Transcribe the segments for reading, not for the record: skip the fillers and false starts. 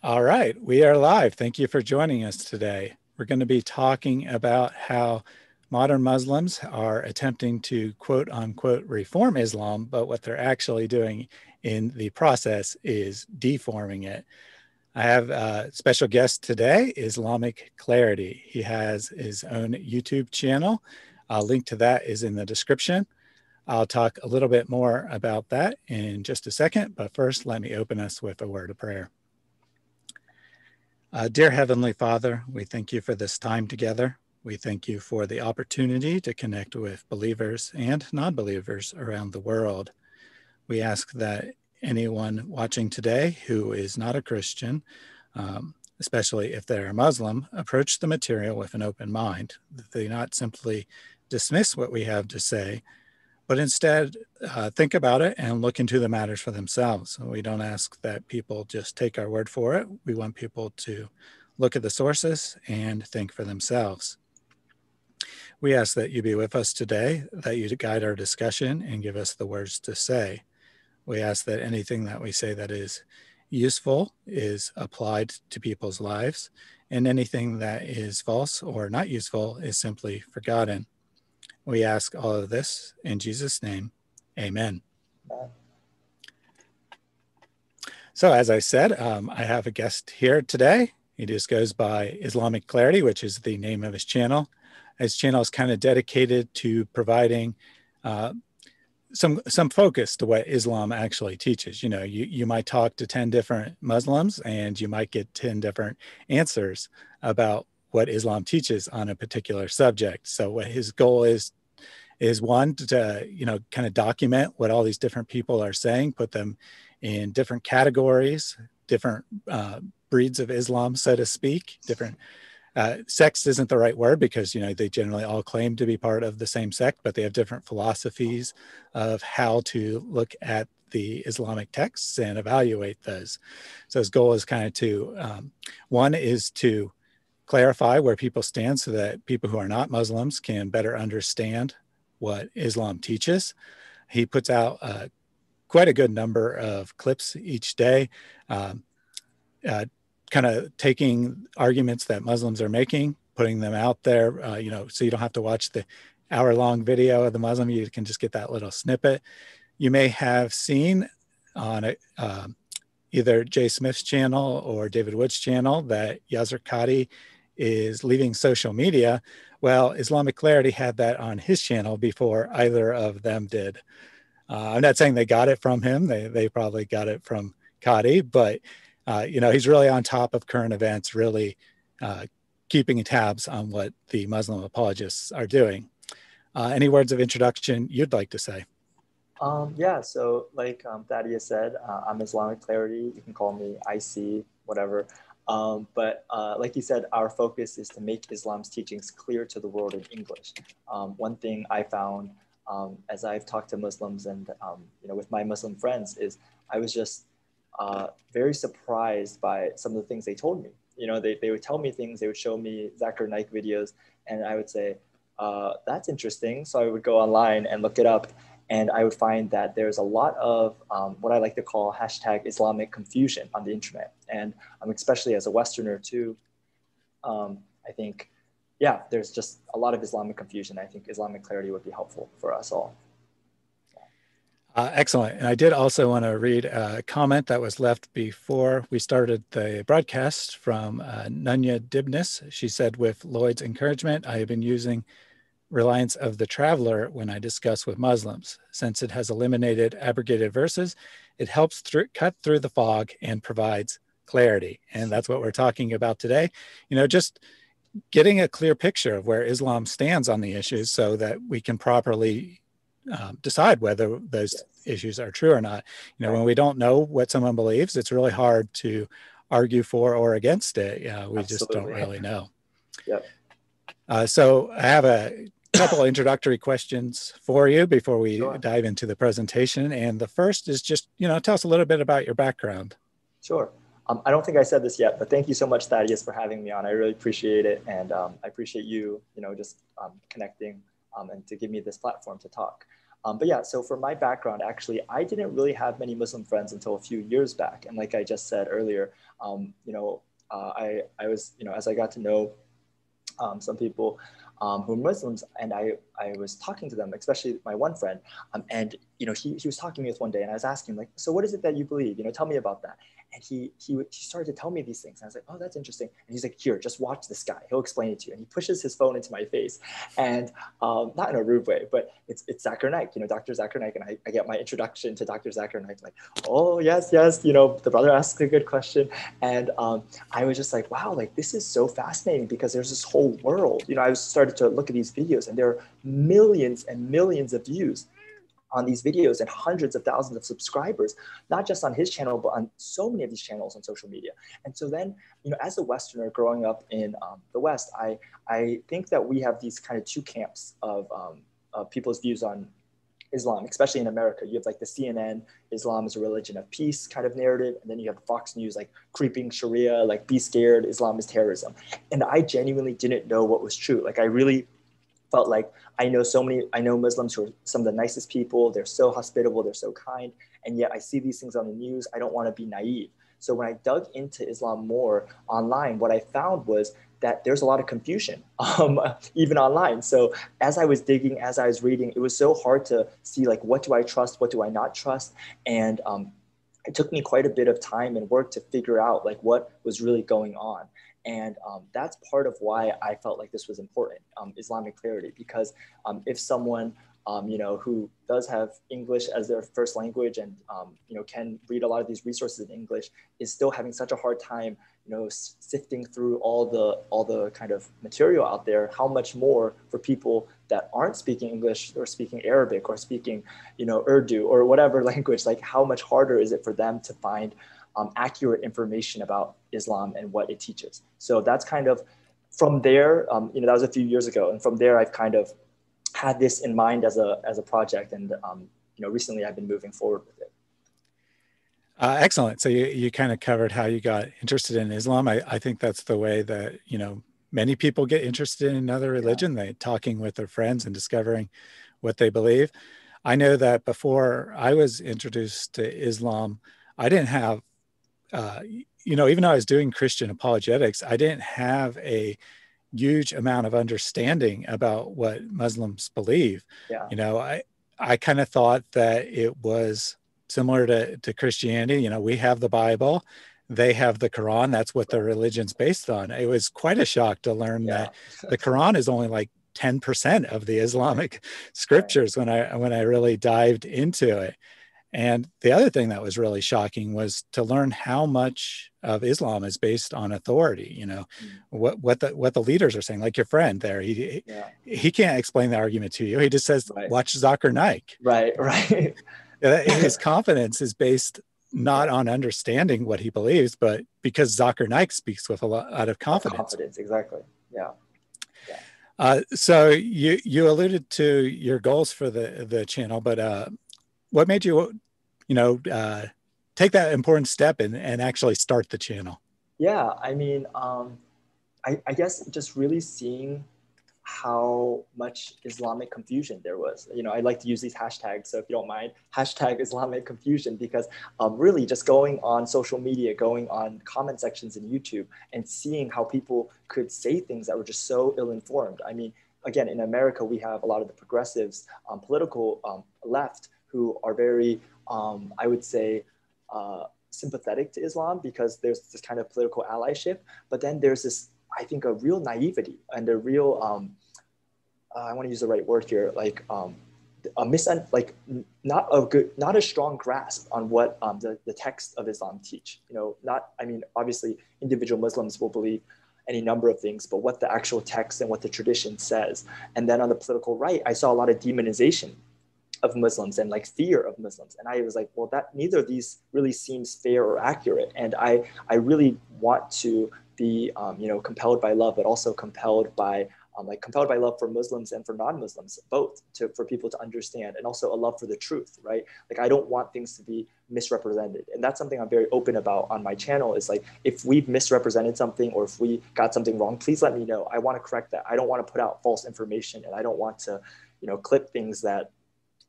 All right, we are live. Thank you for joining us today. We're going to be talking about how modern Muslims are attempting to quote unquote reform Islam, but what they're actually doing in the process is deforming it. I have a special guest today, Islamic Clarity. He has his own YouTube channel. A link to that is in the description. I'll talk a little bit more about that in just a second, but first let me open us with a word of prayer. Dear Heavenly Father, we thank you for this time together. We thank you for the opportunity to connect with believers and non-believers around the world. We ask that anyone watching today who is not a Christian, especially if they're a Muslim, approach the material with an open mind, that they not simply dismiss what we have to say, but instead think about it and look into the matters for themselves. So we don't ask that people just take our word for it. We want people to look at the sources and think for themselves. We ask that you be with us today, that you guide our discussion and give us the words to say. We ask that anything that we say that is useful is applied to people's lives, and anything that is false or not useful is simply forgotten. We ask all of this in Jesus' name. Amen. So as I said, I have a guest here today. He just goes by Islamic Clarity, which is the name of his channel. His channel is kind of dedicated to providing some focus to what Islam actually teaches. You know, you might talk to 10 different Muslims and you might get 10 different answers about what Islam teaches on a particular subject. So what his goal is one to, kind of document what all these different people are saying, put them in different categories, different breeds of Islam, so to speak, different sects isn't the right word because, they generally all claim to be part of the same sect, but they have different philosophies of how to look at the Islamic texts and evaluate those. So his goal is kind of one is to clarify where people stand so that people who are not Muslims can better understand what Islam teaches. He puts out quite a good number of clips each day, kind of taking arguments that Muslims are making, putting them out there, so you don't have to watch the hour-long video of the Muslim. You can just get that little snippet. You may have seen on either Jay Smith's channel or David Wood's channel that Yasser Qadi is leaving social media. Well, Islamic Clarity had that on his channel before either of them did. I'm not saying they got it from him. They probably got it from Qadi, but he's really on top of current events, really keeping tabs on what the Muslim apologists are doing. Any words of introduction you'd like to say? Yeah, so like Thaddeus said, I'm Islamic Clarity. You can call me IC, whatever. But like you said, our focus is to make Islam's teachings clear to the world in English. One thing I found as I've talked to Muslims and with my Muslim friends is I was just very surprised by some of the things they told me. They would tell me things, they would show me Zakir Naik videos, and I would say, that's interesting. So I would go online and look it up. And I would find that there's a lot of what I like to call hashtag Islamic confusion on the internet. And especially as a Westerner too, I think, yeah, there's just a lot of Islamic confusion. I think Islamic Clarity would be helpful for us all. Excellent. And I did also want to read a comment that was left before we started the broadcast from Nunya Dibnus. She said, with Lloyd's encouragement, I have been using Reliance of the Traveler when I discuss with Muslims. Since it has eliminated abrogated verses, it helps cut through the fog and provides clarity. And that's what we're talking about today. Just getting a clear picture of where Islam stands on the issues so that we can properly decide whether those issues are true or not. When we don't know what someone believes, it's really hard to argue for or against it. We just don't really know. Yep. So I have a couple of introductory questions for you before we dive into the presentation. And the first is just, tell us a little bit about your background. Sure. I don't think I said this yet, but thank you so much, Thaddeus, for having me on. I really appreciate it. And I appreciate you, just connecting and to give me this platform to talk. But yeah, so for my background, actually, I didn't really have many Muslim friends until a few years back. And like I just said earlier, I was, as I got to know some people who are Muslims, and I was talking to them, especially my one friend, and he was talking to me with one day, and I was asking him like, so what is it that you believe? Tell me about that. And he started to tell me these things. And I was like, oh, that's interesting. And he's like, here, just watch this guy. He'll explain it to you. And he pushes his phone into my face, and not in a rude way, but it's Zakir Naik, Dr. Zakir Naik, and I get my introduction to Dr. Zakir Naik, like, oh yes, the brother asked a good question, and I was just like, wow, like this is so fascinating because there's this whole world. I started to look at these videos, and there are millions and millions of views on these videos and hundreds of thousands of subscribers, not just on his channel, but on so many of these channels on social media. And so then, as a Westerner growing up in the West, I think that we have these kind of two camps of people's views on Islam, especially in America. You have like the CNN, Islam is a religion of peace kind of narrative. And then you have Fox News, like creeping Sharia, like be scared, Islam is terrorism. And I genuinely didn't know what was true. Like I really felt like I know Muslims who are some of the nicest people. They're so hospitable, they're so kind. And yet I see these things on the news. I don't want to be naive. So when I dug into Islam more online, what I found was that there's a lot of confusion, even online. So as I was digging, as I was reading, it was so hard to see like, what do I trust? What do I not trust? And it took me quite a bit of time and work to figure out like what was really going on. And that's part of why I felt like this was important, Islamic clarity, because if someone, who does have English as their first language and, can read a lot of these resources in English is still having such a hard time, sifting through all the kind of material out there, how much more for people that aren't speaking English or speaking Arabic or speaking, Urdu or whatever language, like how much harder is it for them to find accurate information about Islam and what it teaches. So that's kind of from there, that was a few years ago. And from there, I've kind of had this in mind as a project. And, recently I've been moving forward with it. Excellent. So you kind of covered how you got interested in Islam. I think that's the way that, many people get interested in another religion. They talking with their friends and discovering what they believe. I know that before I was introduced to Islam, I didn't have even though I was doing Christian apologetics, I didn't have a huge amount of understanding about what Muslims believe. Yeah. I kind of thought that it was similar to Christianity. We have the Bible, they have the Quran. That's what the religion's based on. It was quite a shock to learn that the Quran is only like 10% of the Islamic scriptures when I really dived into it. And the other thing that was really shocking was to learn how much of Islam is based on authority. What the leaders are saying. Like your friend there, he can't explain the argument to you. He just says, "Watch Zakir Naik." Right. His confidence is based not on understanding what he believes, but because Zakir Naik speaks with a lot of confidence. Exactly. Yeah. So you alluded to your goals for the channel, but what made you, take that important step and actually start the channel? Yeah, I mean, I guess just really seeing how much Islamic confusion there was. I like to use these hashtags, so if you don't mind, hashtag Islamic confusion, because really just going on social media, going on comment sections in YouTube and seeing how people could say things that were just so ill-informed. I mean, again, in America, we have a lot of the progressives, political left, who are very, I would say, sympathetic to Islam because there's this kind of political allyship. But then there's this, I think, a real naivety and a real, I want to use the right word here, like not a strong grasp on what the text of Islam teach. Obviously, individual Muslims will believe any number of things, but what the actual text and what the tradition says. And then on the political right, I saw a lot of demonization of Muslims and like fear of Muslims. And I was like, well, that neither of these really seems fair or accurate. And I really want to be, compelled by love, but also compelled by love for Muslims and for non-Muslims, both for people to understand, and also a love for the truth, right? Like, I don't want things to be misrepresented. And that's something I'm very open about on my channel, is like, if we've misrepresented something or if we got something wrong, please let me know. I want to correct that. I don't want to put out false information, and I don't want to, clip things that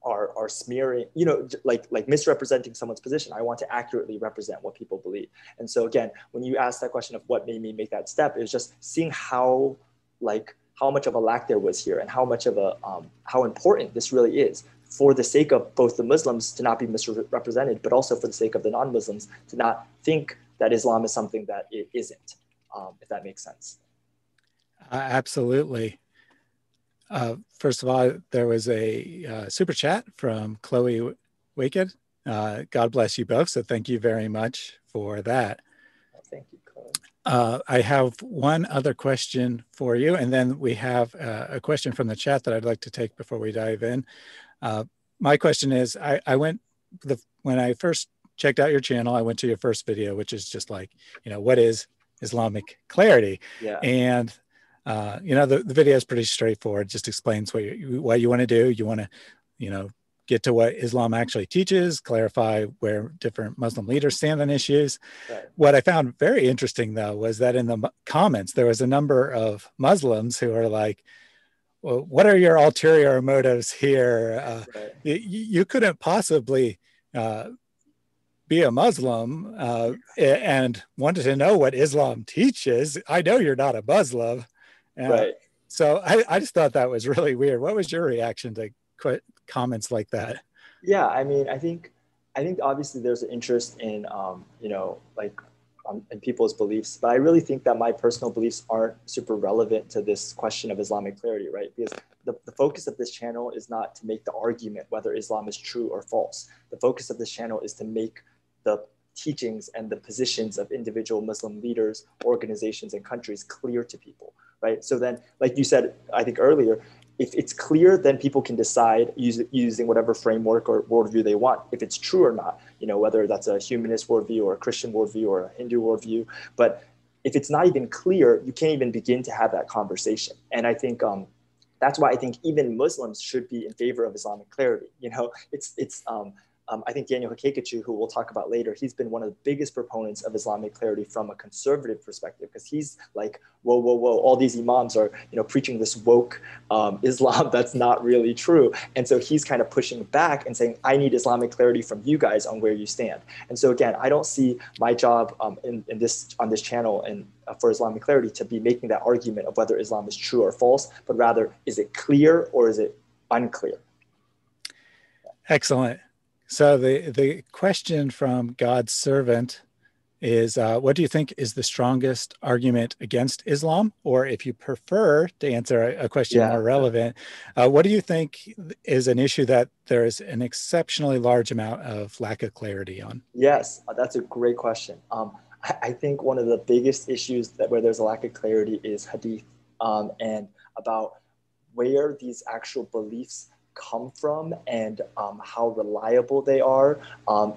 are smearing, you know, like misrepresenting someone's position. I want to accurately represent what people believe. And so again, when you ask that question of what made me make that step, is just seeing how much of a lack there was here, and how much of a how important this really is for the sake of both the Muslims to not be misrepresented, but also for the sake of the non-Muslims to not think that Islam is something that it isn't, if that makes sense. Absolutely. First of all, there was a super chat from Chloe Wicked. God bless you both. So thank you very much for that. Well, thank you, Chloe. I have one other question for you, and then we have a question from the chat that I'd like to take before we dive in. My question is, when I first checked out your channel, I went to your first video, which is just like, what is Islamic clarity? Yeah. And the video is pretty straightforward. Just explains what you want to do. You want to, get to what Islam actually teaches, clarify where different Muslim leaders stand on issues. Right. What I found very interesting, though, was that in the comments, there was a number of Muslims who are like, well, what are your ulterior motives here? Right. You couldn't possibly be a Muslim and wanted to know what Islam teaches. I know you're not a Muslim. Right. So I just thought that was really weird. What was your reaction to comments like that? Yeah, I mean, I think obviously there's an interest in, in people's beliefs, but I really think that my personal beliefs aren't super relevant to this question of Islamic clarity, right? Because the focus of this channel is not to make the argument whether Islam is true or false. The focus of this channel is to make the teachings and the positions of individual Muslim leaders, organizations, and countries clear to people, right? So then, like you said, I think earlier, if it's clear, then people can decide using whatever framework or worldview they want, if it's true or not, whether that's a humanist worldview or a Christian worldview or a Hindu worldview. But if it's not even clear, you can't even begin to have that conversation. And I think that's why I think even Muslims should be in favor of Islamic clarity. I think Daniel Hakekachu, who we'll talk about later, he's been one of the biggest proponents of Islamic clarity from a conservative perspective, because he's like, whoa, all these imams are, preaching this woke Islam that's not really true. And so he's kind of pushing back and saying, I need Islamic clarity from you guys on where you stand. And so again, I don't see my job on this channel and for Islamic clarity to be making that argument of whether Islam is true or false, but rather, is it clear or is it unclear? Excellent. So the question from God's servant is, what do you think is the strongest argument against Islam? Or if you prefer to answer a question more relevant, what do you think is an issue that there is an exceptionally large amount of lack of clarity on? Yes, that's a great question. I think one of the biggest issues where there's a lack of clarity is hadith, and about where these actual beliefs come from, and how reliable they are,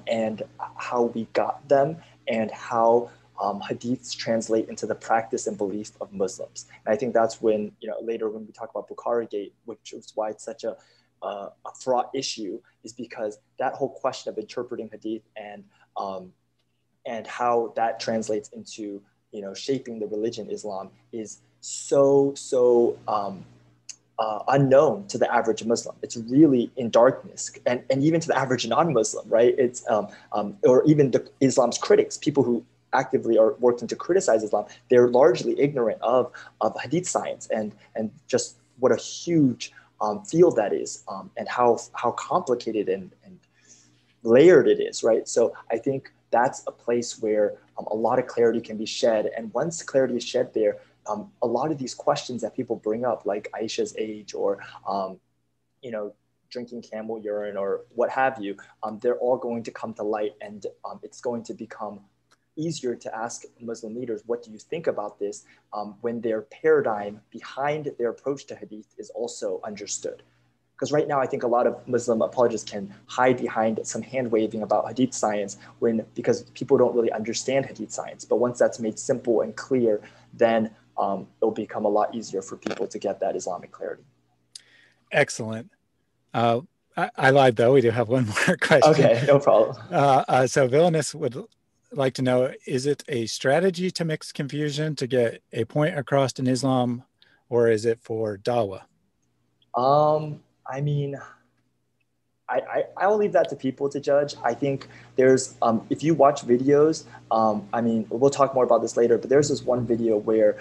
and how we got them, and how hadiths translate into the practice and belief of Muslims. And I think that's when, later when we talk about Bukhari Gate, which is why it's such a fraught issue, is because that whole question of interpreting hadith and how that translates into, shaping the religion Islam is so unknown to the average Muslim. It's really in darkness, and even to the average non-Muslim, right? It's or even Islam's critics, people who actively are working to criticize Islam, they're largely ignorant of hadith science and just what a huge field that is, and how complicated and layered it is, right? So I think that's a place where a lot of clarity can be shed, and once clarity is shed there, a lot of these questions that people bring up, like Aisha's age, or drinking camel urine, or what have you, they're all going to come to light, and it's going to become easier to ask Muslim leaders, what do you think about this, when their paradigm behind their approach to hadith is also understood. Because right now, I think a lot of Muslim apologists can hide behind some hand waving about hadith science because people don't really understand hadith science. But once that's made simple and clear, then it'll become a lot easier for people to get that Islamic clarity. Excellent. I lied, though. We do have one more question. Okay, no problem. So Villainous would like to know, is it a strategy to mix confusion to get a point across in Islam, or is it for dawah? I mean, I'll leave that to people to judge. I think there's, if you watch videos, I mean, we'll talk more about this later, but there's this one video where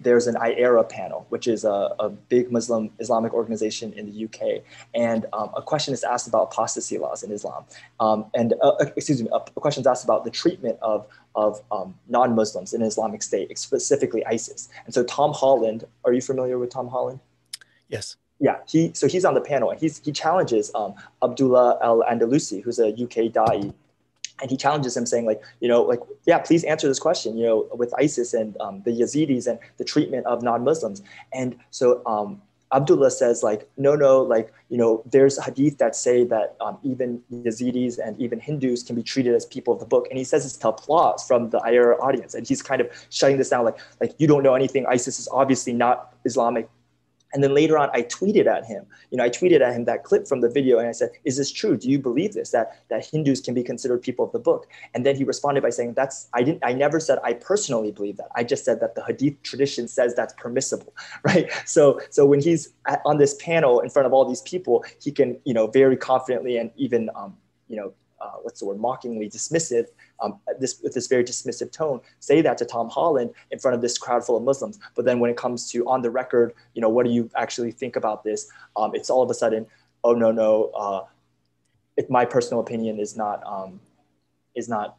there's an IERA panel, which is a big Islamic organization in the UK. And a question is asked about apostasy laws in Islam. Excuse me, a question is asked about the treatment of non-Muslims in Islamic State, specifically ISIS. And so Tom Holland, are you familiar with Tom Holland? Yes. Yeah, he's on the panel, and he challenges Abdullah al-Andalusi, who's a UK da'i, and he challenges him saying, like, yeah, please answer this question, with ISIS and the Yazidis and the treatment of non-Muslims. And so Abdullah says, like, no, like, there's hadith that say that even Yazidis and even Hindus can be treated as people of the book. And he says this to applause from the IRA audience, and he's kind of shutting this down, like you don't know anything. ISIS is obviously not Islamic. And then later on, I tweeted at him. That clip from the video, and I said, "Is this true? Do you believe this? That Hindus can be considered people of the book?" And then he responded by saying, I never said I personally believe that. I just said that the Hadith tradition says that's permissible, right?" So when he's on this panel in front of all these people, he can, very confidently and even, mockingly dismissive, with this very dismissive tone, say that to Tom Holland in front of this crowd full of Muslims. But then when it comes to on the record, what do you actually think about this? It's all of a sudden, oh no, my personal opinion is not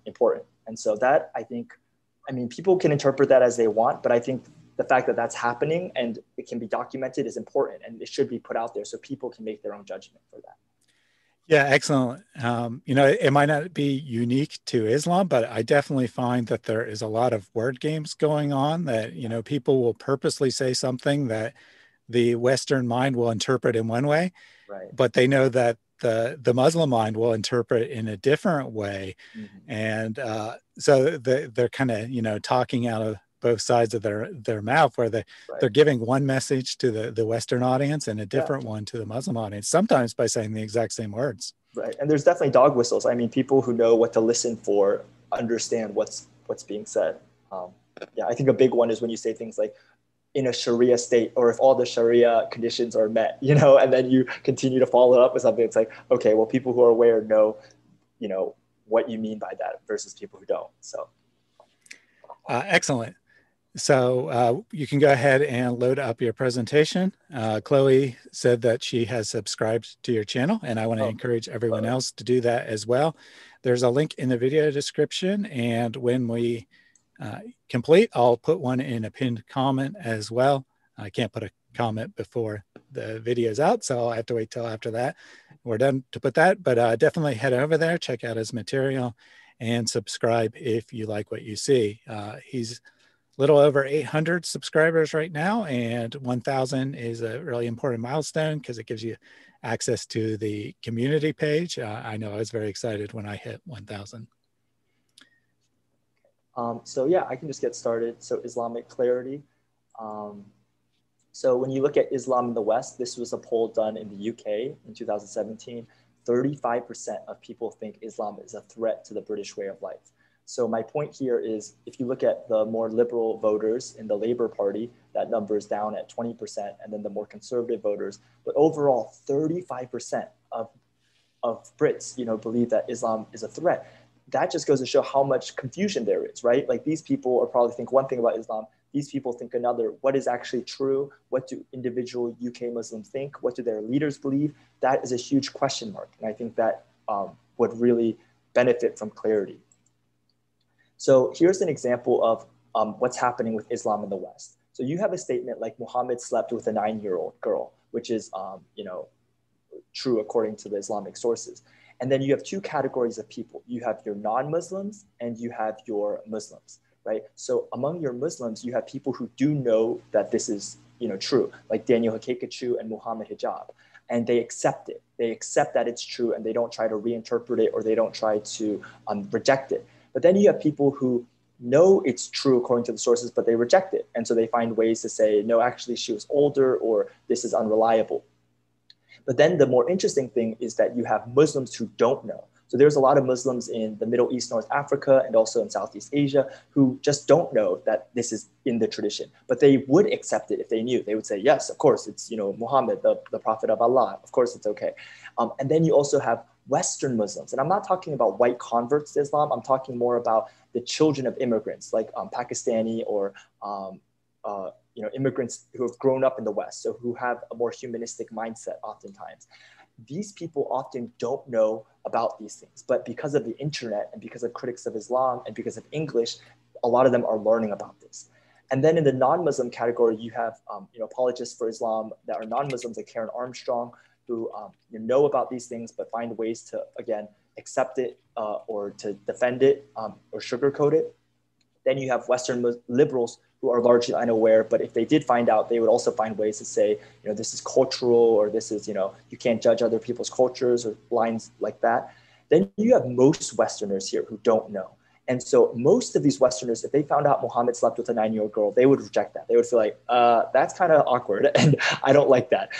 important. And so that, I mean, people can interpret that as they want, but I think the fact that that's happening and it can be documented is important, and it should be put out there so people can make their own judgment for that. Yeah, excellent. It might not be unique to Islam, but I definitely find that there is a lot of word games going on that, people will purposely say something that the Western mind will interpret in one way, right, but they know that the Muslim mind will interpret in a different way. Mm-hmm. And so they're kind of, talking out of both sides of their mouth, where they're giving one message to the Western audience and a different one to the Muslim audience, sometimes by saying the exact same words. Right. And there's definitely dog whistles. I mean, people who know what to listen for understand what's being said. I think a big one is when you say things like, in a Sharia state, or if all the Sharia conditions are met, and then you continue to follow up with something. It's like, okay, well, people who are aware know, what you mean by that versus people who don't. So. Excellent. So you can go ahead and load up your presentation. Chloe said that she has subscribed to your channel, and I want to encourage everyone else to do that as well. There's a link in the video description, and when we complete, I'll put one in a pinned comment as well. I can't put a comment before the video's out, so I'll have to wait till after that we're done to put that. But definitely head over there, check out his material, and subscribe if you like what you see. He's little over 800 subscribers right now, and 1,000 is a really important milestone because it gives you access to the community page. I know I was very excited when I hit 1,000. So yeah, I can just get started. So Islamic Clarity. So when you look at Islam in the West, this was a poll done in the UK in 2017. 35% of people think Islam is a threat to the British way of life. So my point here is, if you look at the more liberal voters in the Labour Party, that number is down at 20%, and then the more conservative voters. But overall, 35% of Brits, believe that Islam is a threat. That just goes to show how much confusion there is, right? Like, these people are probably think one thing about Islam, these people think another. What is actually true? What do individual UK Muslims think? What do their leaders believe? That is a huge question mark. And I think that would really benefit from clarity. So here's an example of what's happening with Islam in the West. So you have a statement like Muhammad slept with a 9-year-old girl, which is true according to the Islamic sources. And then you have two categories of people. You have your non-Muslims and you have your Muslims, right? So among your Muslims, you have people who do know that this is true, like Daniel Hakekachu and Muhammad Hijab. And they accept it. They accept that it's true, and they don't try to reinterpret it, or they don't try to reject it. But then you have people who know it's true according to the sources, but they reject it. And so they find ways to say, no, actually she was older, or this is unreliable. But then the more interesting thing is that you have Muslims who don't know. So there's a lot of Muslims in the Middle East, North Africa, and also in Southeast Asia who just don't know that this is in the tradition, but they would accept it if they knew. They would say, yes, of course, it's Muhammad, the prophet of Allah. Of course, it's okay. And then you also have Western Muslims. And I'm not talking about white converts to Islam. I'm talking more about the children of immigrants, like Pakistani or immigrants who have grown up in the West, so who have a more humanistic mindset oftentimes. These people often don't know about these things, but because of the internet and because of critics of Islam and because of English, a lot of them are learning about this. And then in the non-Muslim category, you have apologists for Islam that are non-Muslims, like Karen Armstrong, who know about these things but find ways to, again, accept it or to defend it or sugarcoat it. Then you have Western liberals who are largely unaware, but if they did find out, they would also find ways to say, this is cultural, or this is, you can't judge other people's cultures, or lines like that. Then you have most Westerners here who don't know. And so most of these Westerners, if they found out Muhammad slept with a 9-year-old girl, they would reject that. They would feel like, that's kind of awkward, and I don't like that.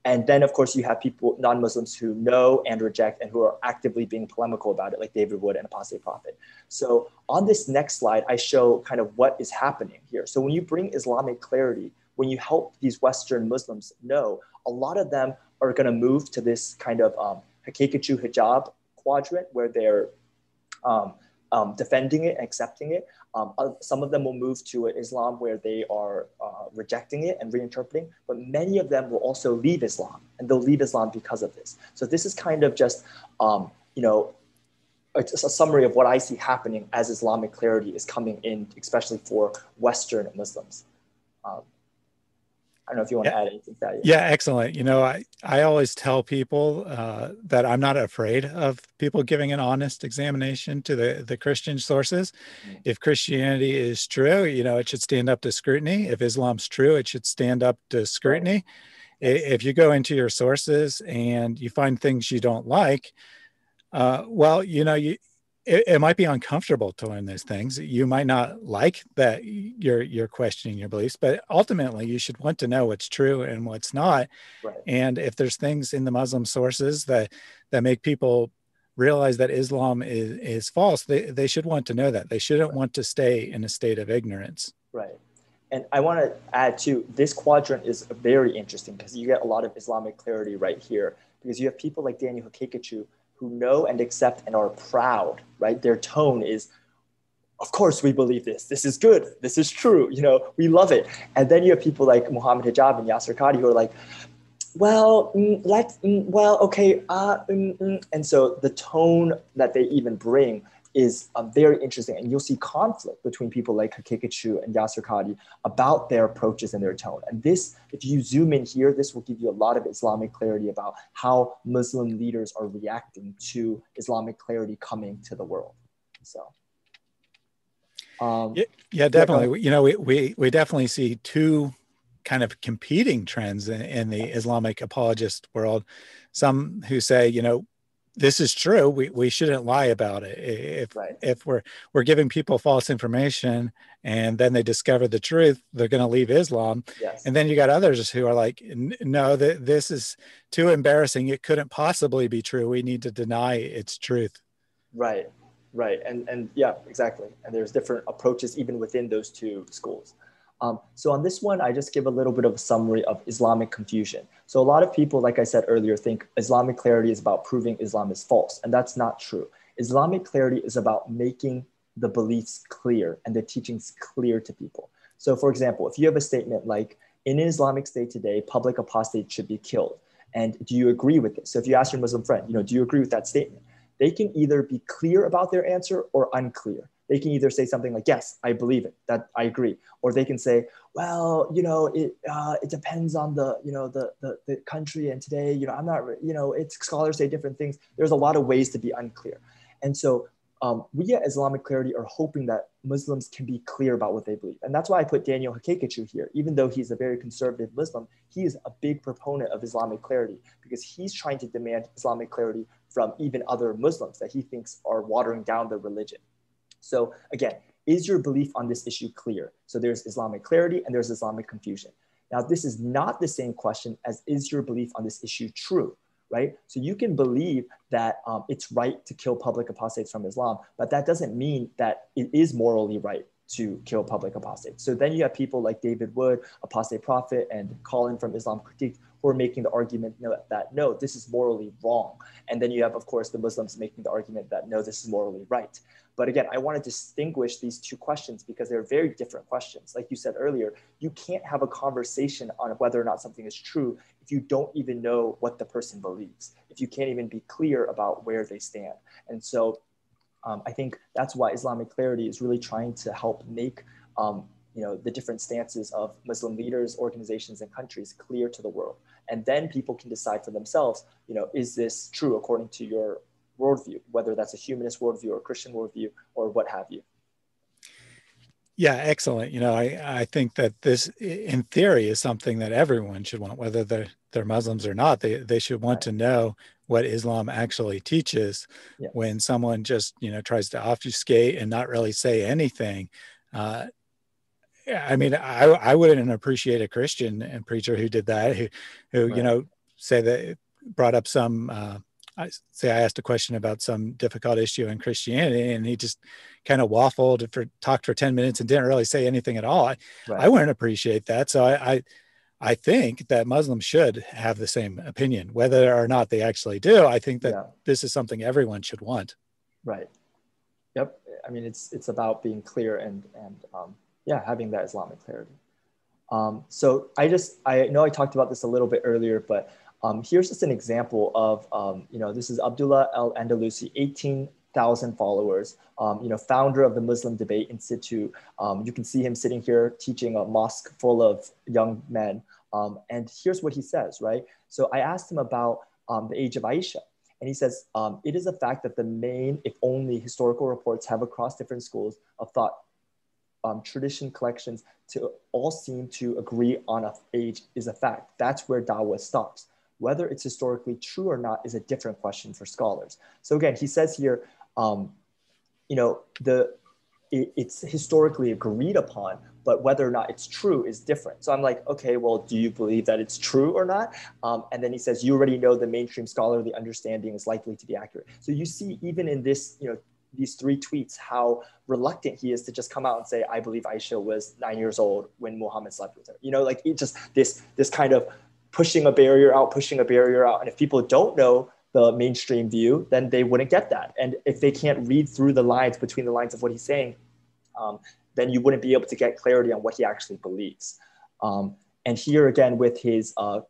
And then, of course, you have people, non-Muslims, who know and reject and who are actively being polemical about it, like David Wood and Apostate Prophet. So on this next slide, I show kind of what is happening here. So when you bring Islamic clarity, when you help these Western Muslims know, a lot of them are going to move to this kind of Hakekachu hijab quadrant where they're defending it and accepting it. Some of them will move to an Islam where they are rejecting it and reinterpreting, but many of them will also leave Islam, and they'll leave Islam because of this. So this is kind of just, it's a summary of what I see happening as Islamic clarity is coming in, especially for Western Muslims. I don't know if you want to add anything to that. Yeah, excellent. I always tell people that I'm not afraid of people giving an honest examination to the Christian sources. Mm-hmm. If Christianity is true, it should stand up to scrutiny. If Islam's true, it should stand up to scrutiny. Right. Yes. If you go into your sources and you find things you don't like, it might be uncomfortable to learn those things. You might not like that you're questioning your beliefs, but ultimately you should want to know what's true and what's not. Right. And if there's things in the Muslim sources that make people realize that Islam is false, they should want to know that. They shouldn't want to stay in a state of ignorance. Right. And I want to add too, this quadrant is very interesting because you get a lot of Islamic clarity right here, because you have people like Daniel Hakekachu who know and accept and are proud, right? Their tone is, of course we believe this. This is good. This is true. We love it. And then you have people like Muhammad Hijab and Yasser Qadhi who are like, okay. And so the tone that they even bring is very interesting. And you'll see conflict between people like Hakekachu and Yasser Qadhi about their approaches and their tone. And this, if you zoom in here, this will give you a lot of Islamic clarity about how Muslim leaders are reacting to Islamic clarity coming to the world. So. Yeah, definitely. We definitely see two kind of competing trends in the Islamic apologist world. Some who say, this is true. We shouldn't lie about it. If we're giving people false information and then they discover the truth, they're going to leave Islam. Yes. And then you got others who are like, no, this is too embarrassing. It couldn't possibly be true. We need to deny its truth. Right. And yeah, exactly. And there's different approaches even within those two schools. So on this one, I just give a little bit of a summary of Islamic confusion. So a lot of people, like I said earlier, think Islamic clarity is about proving Islam is false, and that's not true. Islamic clarity is about making the beliefs clear and the teachings clear to people. So for example, if you have a statement like, in an Islamic state today, public apostates should be killed. And do you agree with this? So if you ask your Muslim friend, do you agree with that statement? They can either be clear about their answer or unclear. They can either say something like, yes, I believe it, that I agree. Or they can say, well, it depends on the country, and today, I'm not, it's scholars say different things. There's a lot of ways to be unclear. And so we at Islamic Clarity are hoping that Muslims can be clear about what they believe. And that's why I put Daniel Hakekachu here. Even though he's a very conservative Muslim, he is a big proponent of Islamic clarity because he's trying to demand Islamic clarity from even other Muslims that he thinks are watering down the religion. So again, is your belief on this issue clear? So there's Islamic clarity and there's Islamic confusion. Now, this is not the same question as is your belief on this issue true, right? So you can believe that it's right to kill public apostates from Islam, but that doesn't mean that it is morally right to kill public apostates. So then you have people like David Wood, Apostate Prophet, and Colin from Islam Critique who are making the argument that no, this is morally wrong. And then you have, of course, the Muslims making the argument that no, this is morally right. But again, I want to distinguish these two questions because they're very different questions. Like you said earlier, you can't have a conversation on whether or not something is true if you don't even know what the person believes, if you can't even be clear about where they stand. And so I think that's why Islamic Clarity is really trying to help make the different stances of Muslim leaders, organizations, and countries clear to the world. And then people can decide for themselves, is this true according to your worldview, whether that's a humanist worldview or a Christian worldview or what have you. Yeah, excellent. I think that this, in theory, is something that everyone should want, whether they're Muslims or not. They should want to know what Islam actually teaches. Yes. When someone just, tries to obfuscate and not really say anything. I mean, I wouldn't appreciate a Christian and preacher who did that, who Right. say that brought up some, I asked a question about some difficult issue in Christianity, and he just kind of waffled talked for 10 minutes and didn't really say anything at all. I wouldn't appreciate that. So I think that Muslims should have the same opinion, whether or not they actually do. I think that this is something everyone should want. Right. Yep. I mean, it's about being clear and having that Islamic clarity. So I know I talked about this a little bit earlier, but here's just an example of, this is Abdullah al-Andalusi, 18,000 followers, founder of the Muslim Debate Institute. You can see him sitting here teaching a mosque full of young men. And here's what he says, right? So I asked him about the age of Aisha. And he says, it is a fact that the main, if only, historical reports have across different schools of thought, tradition collections to all seem to agree on an age is a fact. That's where dawah stops. Whether it's historically true or not is a different question for scholars. So again, he says here, it's historically agreed upon, but whether or not it's true is different. So I'm like, okay, well, do you believe that it's true or not? And then he says, you already know the mainstream scholarly understanding is likely to be accurate. So you see, even in this, these 3 tweets, how reluctant he is to just come out and say, I believe Aisha was 9 years old when Muhammad slept with her. It just this kind of pushing a barrier out. And if people don't know the mainstream view, then they wouldn't get that. And if they can't read through the lines, between the lines of what he's saying, then you wouldn't be able to get clarity on what he actually believes. And here again, with his, on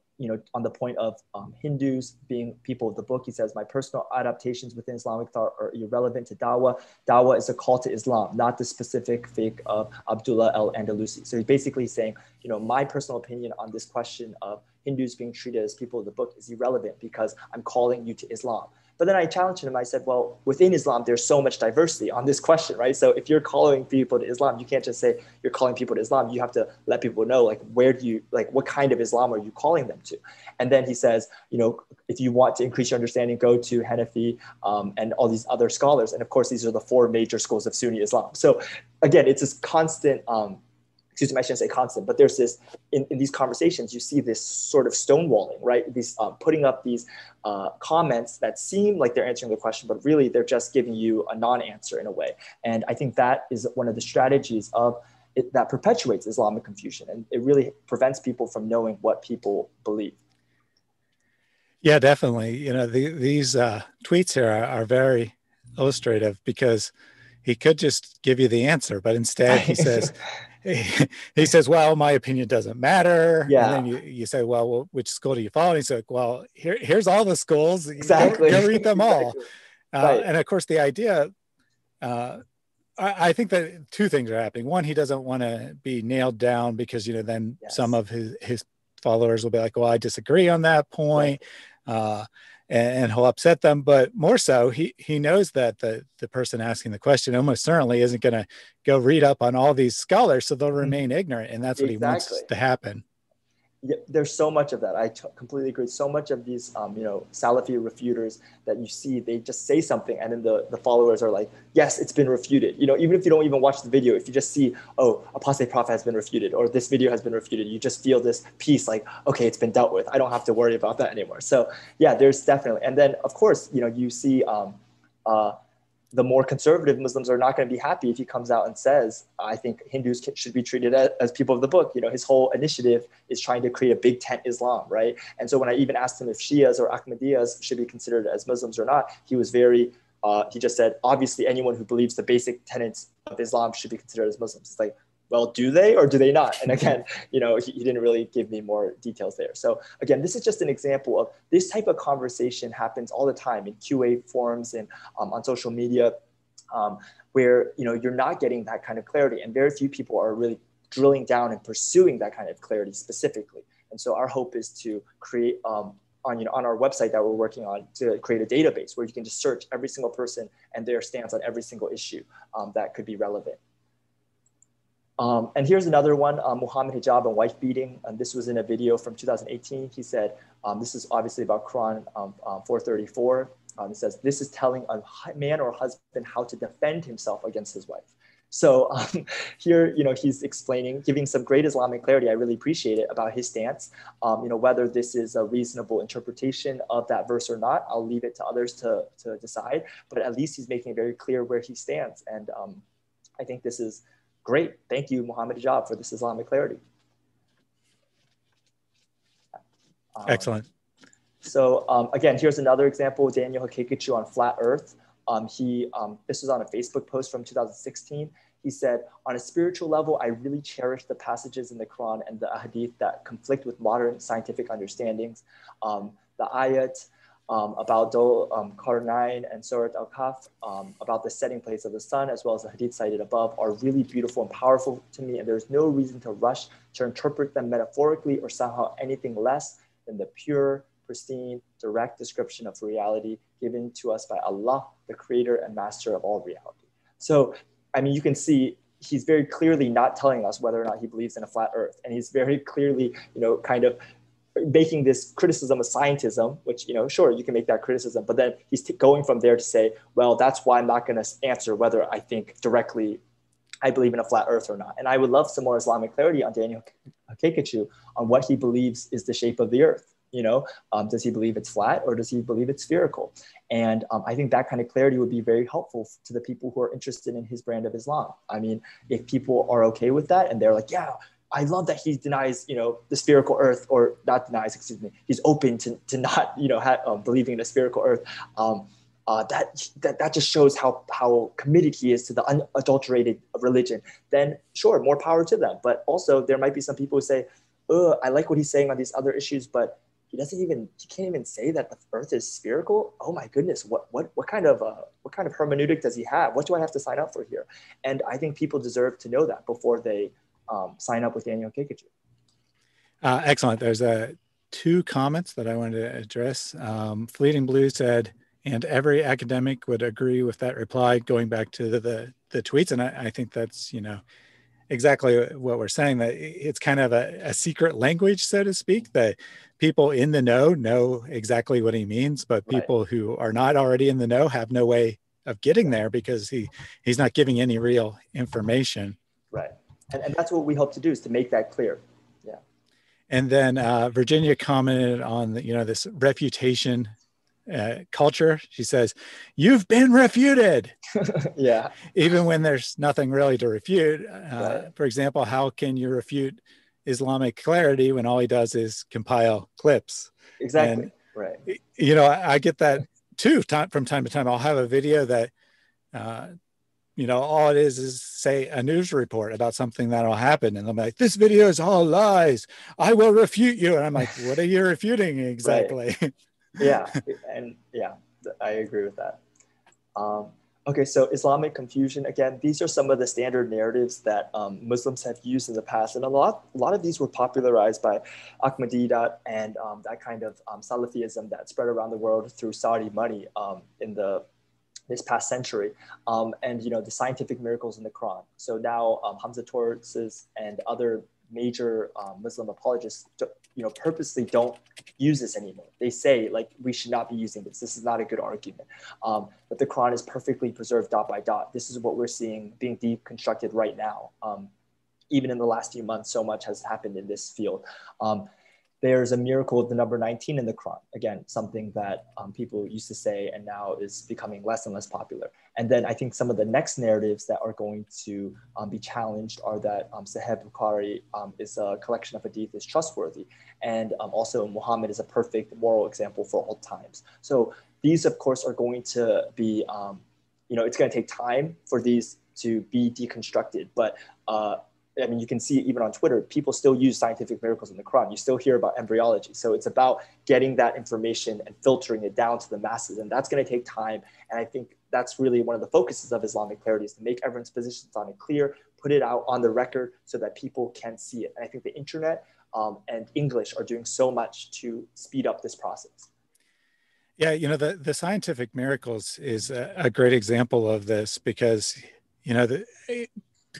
the point of Hindus being people of the book, he says, my personal adaptations within Islamic thought are irrelevant to dawah. Dawah is a call to Islam, not the specific faith of Abdullah al-Andalusi. So he's basically saying, my personal opinion on this question of Hindus being treated as people of the book is irrelevant because I'm calling you to Islam. But then I challenged him. I said, well, within Islam, there's so much diversity on this question, right? So if you're calling people to Islam, you can't just say you're calling people to Islam. You have to let people know, what kind of Islam are you calling them to? And then he says, if you want to increase your understanding, go to Hanafi and all these other scholars. And of course, these are the 4 major schools of Sunni Islam. So again, it's this constant, excuse me, I shouldn't say constant, but there's this, in these conversations, you see this sort of stonewalling, right? These putting up these comments that seem like they're answering the question, but really they're just giving you a non-answer in a way. And I think that is one of the strategies of it that perpetuates Islamic confusion. And it really prevents people from knowing what people believe. Yeah, definitely. These tweets here are very illustrative because he could just give you the answer, but instead he says, he says, well, my opinion doesn't matter. Yeah. And then you say, well, which school do you follow? And he's like, well, here's all the schools. Exactly. Go read them all. Right. And of course, the idea, I think that 2 things are happening. One, he doesn't want to be nailed down because, then some of his followers will be like, well, I disagree on that point. Right. And he'll upset them. But more so, he knows that the person asking the question almost certainly isn't going to go read up on all these scholars, so they'll remain ignorant. And that's what he wants to happen. Yeah, there's so much of that. I completely agree. So much of these, Salafi refuters that you see, they just say something and then the followers are like, yes, it's been refuted. Even if you don't even watch the video, if you just see, oh, apostate prophet has been refuted or this video has been refuted, you just feel this peace like, okay, it's been dealt with. I don't have to worry about that anymore. So yeah, there's definitely. And then of course, you see the more conservative Muslims are not going to be happy if he comes out and says, I think Hindus should be treated as people of the book. You know, his whole initiative is trying to create a big tent Islam, right? And so when I even asked him if Shias or Ahmadiyas should be considered as Muslims or not, he was very, he just said, obviously anyone who believes the basic tenets of Islam should be considered as Muslims. It's like, well, do they or do they not? And again, you know, he didn't really give me more details there. So again, this is just an example of this type of conversation happens all the time in QA forums and on social media, where, you know, you're not getting that kind of clarity, and very few people are really drilling down and pursuing that kind of clarity specifically. And so our hope is to create on our website that we're working on, to create a database where you can just search every single person and their stance on every single issue that could be relevant. And here's another one, Muhammad hijab and wife beating. And this was in a video from 2018. He said, this is obviously about Quran 434. It says, this is telling a man or husband how to defend himself against his wife. So here, you know, he's explaining, giving some great Islamic clarity. I really appreciate it about his stance. You know, whether this is a reasonable interpretation of that verse or not, I'll leave it to others to decide. But at least he's making it very clear where he stands. And I think this is great. Thank you, Muhammad Hijab, for this Islamic clarity. Excellent. So again, here's another example, Daniel Hakekachu on flat earth. This was on a Facebook post from 2016. He said, on a spiritual level, I really cherish the passages in the Quran and the hadith that conflict with modern scientific understandings. The ayat about Dul Qarnayn and Surat al-Kahf, about the setting place of the sun, as well as the hadith cited above, are really beautiful and powerful to me, and there's no reason to rush to interpret them metaphorically or somehow anything less than the pure, pristine, direct description of reality given to us by Allah, the creator and master of all reality. So, I mean, you can see he's very clearly not telling us whether or not he believes in a flat earth. And he's very clearly, you know, kind of making this criticism of scientism, which, you know, sure, you can make that criticism, but then he's going from there to say, well, that's why I'm not going to answer whether I think directly I believe in a flat earth or not. And I would love some more Islamic clarity on Daniel Hakekachu on what he believes is the shape of the earth. You know, does he believe it's flat or does he believe it's spherical? And I think that kind of clarity would be very helpful to the people who are interested in his brand of Islam. I mean, if people are okay with that and they're like, yeah, I love that he denies, you know, the spherical earth, or not denies, excuse me, he's open to not, you know, believing in a spherical earth. That just shows how committed he is to the unadulterated religion. Then sure, more power to them. But also there might be some people who say, I like what he's saying on these other issues, but he can't even say that the earth is spherical. Oh my goodness, what kind of hermeneutic does he have? What do I have to sign up for here? And I think people deserve to know that before they sign up with Daniel Hakekachu. Excellent. There's two comments that I wanted to address. Fleeting Blue said, and every academic would agree with that reply, going back to the tweets. And I think that's, you know, exactly what we're saying, that it's kind of a secret language, so to speak, that people in the know exactly what he means, but people who are not already in the know have no way of getting there because he's not giving any real information. Right. And that's what we hope to do, is to make that clear. Yeah. And then Virginia commented on this refutation culture. She says, "You've been refuted." Yeah. Even when there's nothing really to refute. For example, how can you refute Islamic Clarity when all he does is compile clips? Exactly. And, right. You know, I get that too from time to time. I'll have a video that, you know, all it is say a news report about something that'll happen. And I'm like, this video is all lies. I will refute you. And I'm like, what are you refuting exactly? Right. Yeah. And yeah, I agree with that. Okay, so IslamicConfusion, again, these are some of the standard narratives that Muslims have used in the past. And a lot of these were popularized by Ahmadiyya and that kind of Salafism that spread around the world through Saudi money in this past century. And, you know, the scientific miracles in the Quran. So now Hamza Torres and other major Muslim apologists, you know, purposely don't use this anymore. They say, like, we should not be using this. This is not a good argument. But the Quran is perfectly preserved dot by dot. This is what we're seeing being deconstructed right now. Even in the last few months, so much has happened in this field. there's a miracle of the number 19 in the Quran. Again, something that people used to say and now is becoming less and less popular. And then I think some of the next narratives that are going to be challenged are that Sahih Bukhari is a collection of hadith, is trustworthy. And also Muhammad is a perfect moral example for all times. So these, of course, are going to be, it's going to take time for these to be deconstructed. But I mean, you can see even on Twitter, people still use scientific miracles in the Quran. You still hear about embryology. So it's about getting that information and filtering it down to the masses. And that's going to take time. And I think that's really one of the focuses of Islamic Clarity, is to make everyone's positions on it clear, put it out on the record so that people can see it. And I think the internet and English are doing so much to speed up this process. Yeah, the scientific miracles is a great example of this, because,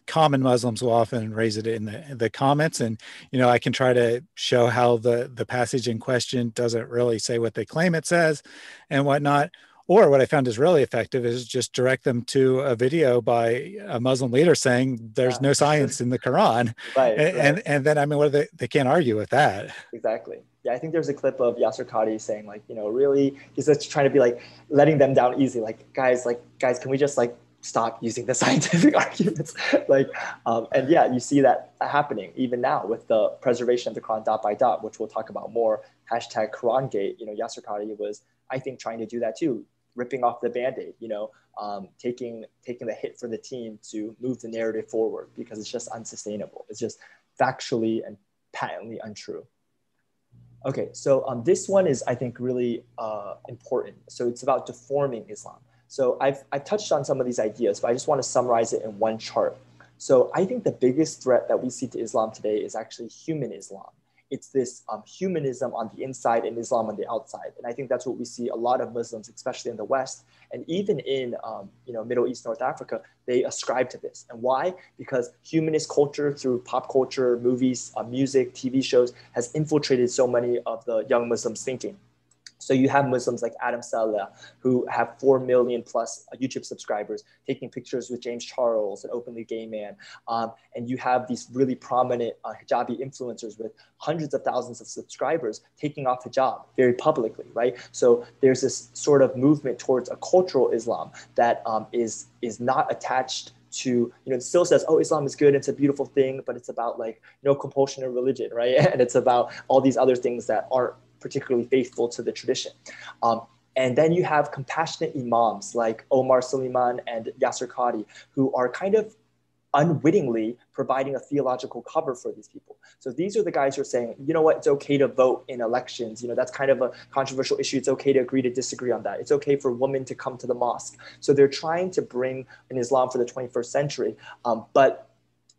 common Muslims will often raise it in the comments, and I can try to show how the passage in question doesn't really say what they claim it says and whatnot. Or what I found is really effective is just direct them to a video by a Muslim leader saying there's no science in the Quran. Right. And then, I mean, what they can't argue with that. Exactly. Yeah, I think there's a clip of Yasser Qadhi saying, like, really, he's just trying to be like letting them down easy. Like, guys, can we just stop using the scientific arguments? And yeah, you see that happening even now with the preservation of the Quran dot by dot, which we'll talk about more. Hashtag QuranGate. Yasser Qadhi was, I think, trying to do that too, ripping off the Band-Aid, taking the hit for the team to move the narrative forward, because it's just unsustainable. It's just factually and patently untrue. Okay, so this one is, I think, really important. So it's about deforming Islam. So I've touched on some of these ideas, but I just want to summarize it in one chart. So I think the biggest threat that we see to Islam today is actually human Islam. It's this humanism on the inside and Islam on the outside. And I think that's what we see a lot of Muslims, especially in the West, and even in Middle East, North Africa, they ascribe to this. And why? Because humanist culture through pop culture, movies, music, TV shows has infiltrated so many of the young Muslims' thinking. So you have Muslims like Adam Saleh, who have 4 million plus YouTube subscribers, taking pictures with James Charles, an openly gay man. And you have these really prominent hijabi influencers with hundreds of thousands of subscribers taking off hijab very publicly, right? So there's this sort of movement towards a cultural Islam that is not attached to, it still says, oh, Islam is good, it's a beautiful thing, but it's about no compulsion in religion, right? And it's about all these other things that aren't particularly faithful to the tradition. And then you have compassionate imams like Omar Suleiman and Yasser Qadhi, who are kind of unwittingly providing a theological cover for these people. So these are the guys who are saying, you know what, it's okay to vote in elections. That's kind of a controversial issue. It's okay to agree to disagree on that. It's okay for women to come to the mosque. So they're trying to bring an Islam for the 21st century, but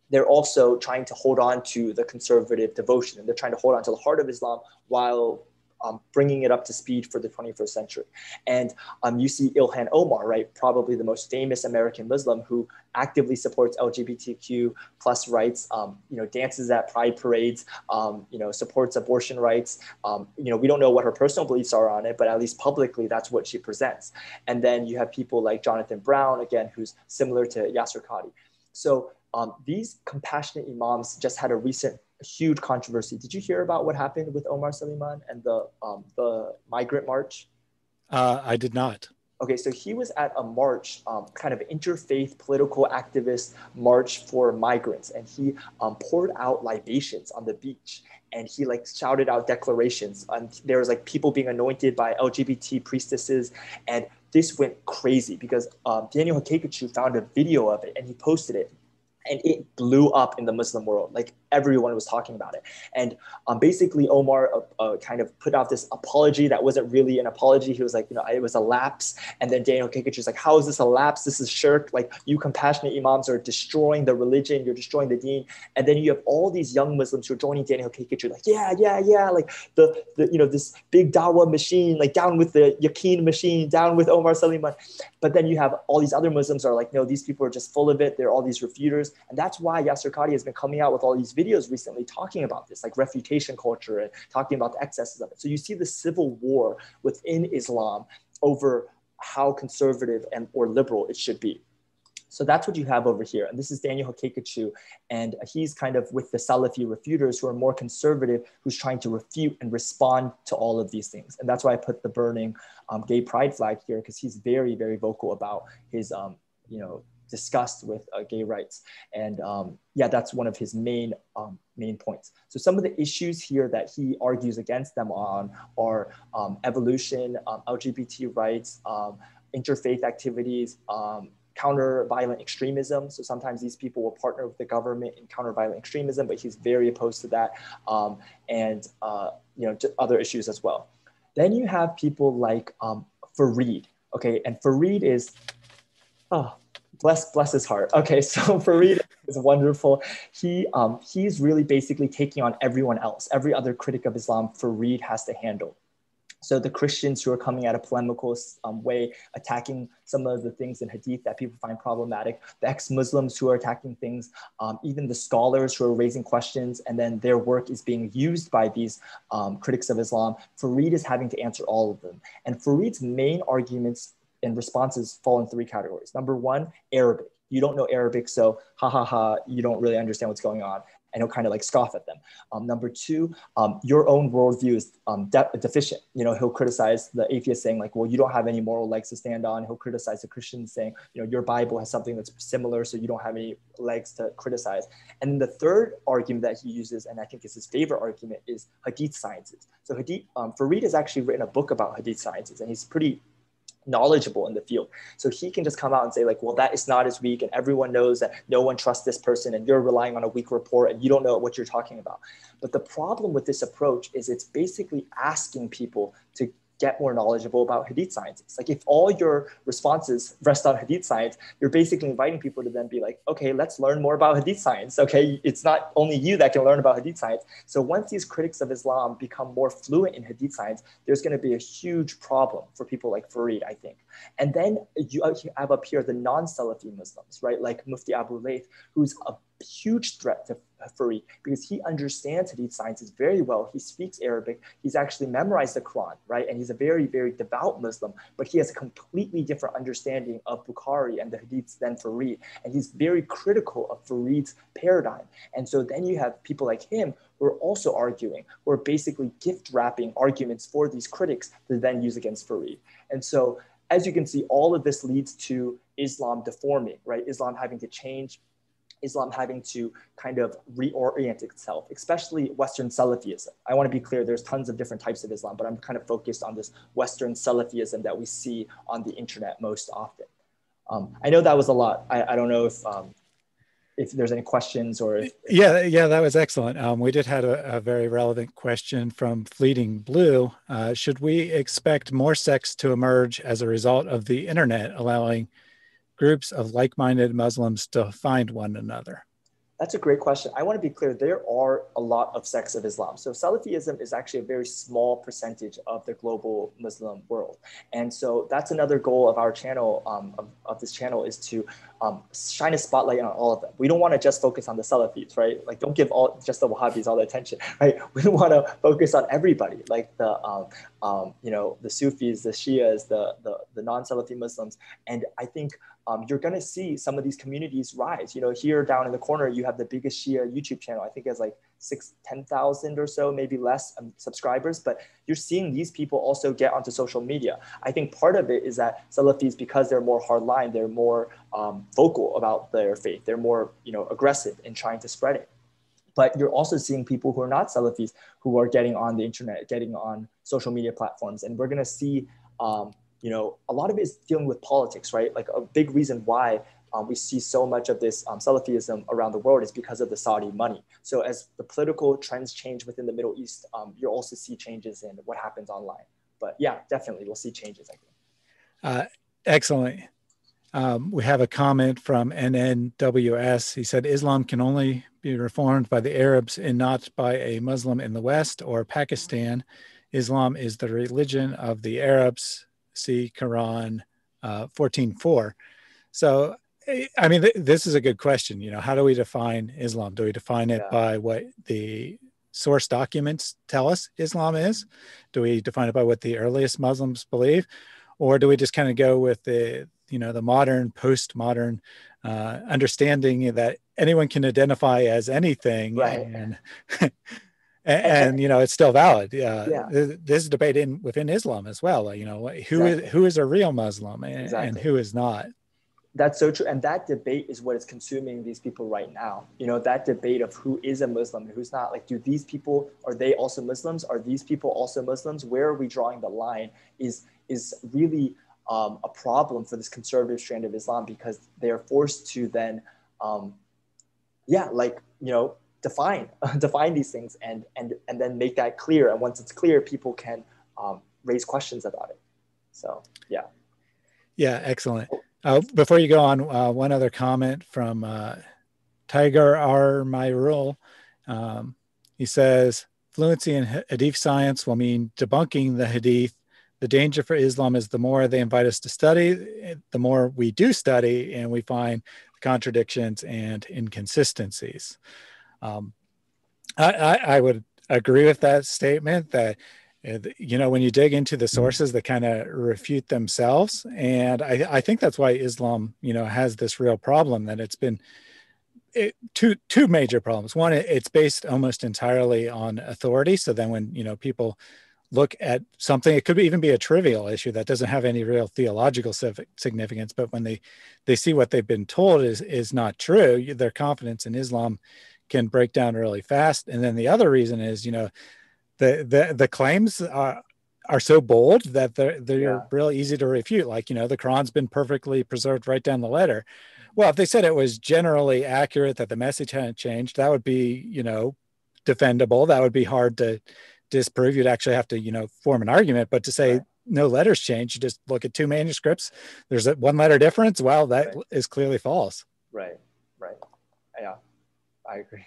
they're also trying to hold on to the conservative devotion, and they're trying to hold on to the heart of Islam while bringing it up to speed for the 21st century. And you see Ilhan Omar, right? Probably the most famous American Muslim who actively supports LGBTQ plus rights, dances at pride parades, supports abortion rights. We don't know what her personal beliefs are on it, but at least publicly, that's what she presents. And then you have people like Jonathan Brown, again, who's similar to Yasser Qadhi. So these compassionate imams just had a huge controversy. Did you hear about what happened with Omar Suleiman and the migrant march? I did not. Okay, so he was at a march, kind of interfaith political activist march for migrants, and he poured out libations on the beach, and he shouted out declarations. And there was people being anointed by LGBT priestesses, and this went crazy because Daniel Hakekichu found a video of it and he posted it. And it blew up in the Muslim world. Everyone was talking about it. And basically Omar kind of put out this apology that wasn't really an apology. He was like, it was a lapse. And then Daniel Hakekichu was like, how is this a lapse? This is shirk. You compassionate imams are destroying the religion. You're destroying the deen. And then you have all these young Muslims who are joining Daniel Hakekichu, this big dawah machine, down with the yaqeen machine, down with Omar Suleiman. But then you have all these other Muslims are like, no, these people are just full of it. They're all these refuters. And that's why Yasser Qadhi has been coming out with all these videos recently talking about this, refutation culture and talking about the excesses of it. So you see the civil war within Islam over how conservative or liberal it should be. So that's what you have over here. And this is Daniel Hakekachu. And he's kind of with the Salafi refuters who are more conservative, who's trying to refute and respond to all of these things. And that's why I put the burning gay pride flag here, because he's very, very vocal about his, disgust with gay rights. And yeah, that's one of his main points. So some of the issues here that he argues against them on are evolution, LGBT rights, interfaith activities, counter-violent extremism. So sometimes these people will partner with the government in counter-violent extremism, but he's very opposed to that. And other issues as well. Then you have people like Fareed, okay? And Fareed is, bless his heart. Okay, so Fareed is wonderful. He's really basically taking on everyone else. Every other critic of Islam, Fareed has to handle. So the Christians who are coming at a polemical way, attacking some of the things in hadith that people find problematic, the ex-Muslims who are attacking things, even the scholars who are raising questions, and then their work is being used by these critics of Islam. Fareed is having to answer all of them. And Fareed's main arguments and responses fall in three categories. Number one, Arabic. You don't know Arabic, so you don't really understand what's going on. And he'll kind of like scoff at them. Number two, your own worldview is deficient. He'll criticize the atheist saying like, well, you don't have any moral legs to stand on. He'll criticize the Christians saying, your Bible has something that's similar, so you don't have any legs to criticize. And then the third argument that he uses, and I think is his favorite argument, is hadith sciences. So Fareed has actually written a book about hadith sciences, and he's pretty knowledgeable in the field. So he can just come out and say like, well, that is not as weak, and everyone knows that no one trusts this person, and you're relying on a weak report and you don't know what you're talking about. But the problem with this approach is it's basically asking people to get more knowledgeable about hadith sciences. Like if all your responses rest on hadith science, you're basically inviting people to then be like, okay, let's learn more about hadith science. Okay, it's not only you that can learn about hadith science. So once these critics of Islam become more fluent in hadith science, there's going to be a huge problem for people like Fareed, I think. And then you have up here the non-Salafi Muslims, right? Like Mufti Abu Layth, who's a huge threat to Fareed because he understands hadith sciences very well. He speaks Arabic. He's actually memorized the Quran, right? And he's a very, very devout Muslim, but he has a completely different understanding of Bukhari and the hadiths than Fareed. And he's very critical of Fareed's paradigm. And so then you have people like him who are also arguing, who are basically gift wrapping arguments for these critics to then use against Fareed. And so as you can see, all of this leads to Islam deforming, right? Islam having to change, Islam having to kind of reorient itself, especially Western Salafism. I want to be clear, there's tons of different types of Islam, but I'm kind of focused on this Western Salafism that we see on the internet most often. I know that was a lot. I don't know if there's any questions or if yeah, that was excellent. We did have a very relevant question from Fleeting Blue. Should we expect more sects to emerge as a result of the internet allowing groups of like-minded Muslims to find one another? That's a great question. I want to be clear, there are a lot of sects of Islam. So Salafism is actually a very small percentage of the global Muslim world. And so that's another goal of our channel, of this channel, is to shine a spotlight on all of them. We don't want to just focus on the Salafis, right? Like don't give just the Wahhabis all the attention, right? We want to focus on everybody, like the Sufis, the Shias, the non-Salafi Muslims. And I think you're going to see some of these communities rise. Here down in the corner, you have the biggest Shia YouTube channel. I think it has like 10,000 or so, maybe less subscribers, but you're seeing these people also get onto social media. I think part of it is that Salafis, because they're more hardline, they're more vocal about their faith. They're more, aggressive in trying to spread it. But you're also seeing people who are not Salafis who are getting on the internet, getting on social media platforms. And we're going to see, a lot of it is dealing with politics, right? Like a big reason why we see so much of this Salafism around the world is because of the Saudi money. So as the political trends change within the Middle East, you'll also see changes in what happens online. But yeah, definitely we'll see changes, I think. Excellent. We have a comment from NNWS. He said, Islam can only be reformed by the Arabs and not by a Muslim in the West or Pakistan. Islam is the religion of the Arabs. See Quran 14:4. So, I mean, this is a good question. How do we define Islam? Do we define it by what the source documents tell us Islam is? Do we define it by what the earliest Muslims believe? Or do we just kind of go with the modern, postmodern understanding that anyone can identify as anything, Right. and it's still valid. Yeah, This debate within Islam as well. exactly. Who is a real Muslim, and Exactly. who is not. That's so true. And that debate is what is consuming these people right now. That debate of who is a Muslim and who's not. Like, do these people, are they also Muslims? Are these people also Muslims? Where are we drawing the line is really a problem for this conservative strand of Islam, because they're forced to then, define define these things and then make that clear. And once it's clear, people can raise questions about it. So, yeah. Yeah, excellent. Before you go on, one other comment from Tiger R. Myrul. He says, fluency in hadith science will mean debunking the hadith. The danger for Islam is the more they invite us to study, the more we do study, and we find contradictions and inconsistencies. I would agree with that statement, that when you dig into the sources, they kind of refute themselves. And I think that's why Islam, has this real problem, that it's been two major problems. One, it's based almost entirely on authority. So then when, people look at something, it could even be a trivial issue that doesn't have any real theological significance, but when they see what they've been told is not true, their confidence in Islam can break down really fast. And then the other reason is, the claims are so bold that they're real easy to refute. Like, the Quran's been perfectly preserved right down the letter. Well, if they said it was generally accurate, that the message hadn't changed, that would be, defendable. That would be hard to disprove. You'd actually have to, form an argument. But to say no letters changed, you just look at two manuscripts, there's a one letter difference. Well, that is clearly false. Right. Yeah, I agree.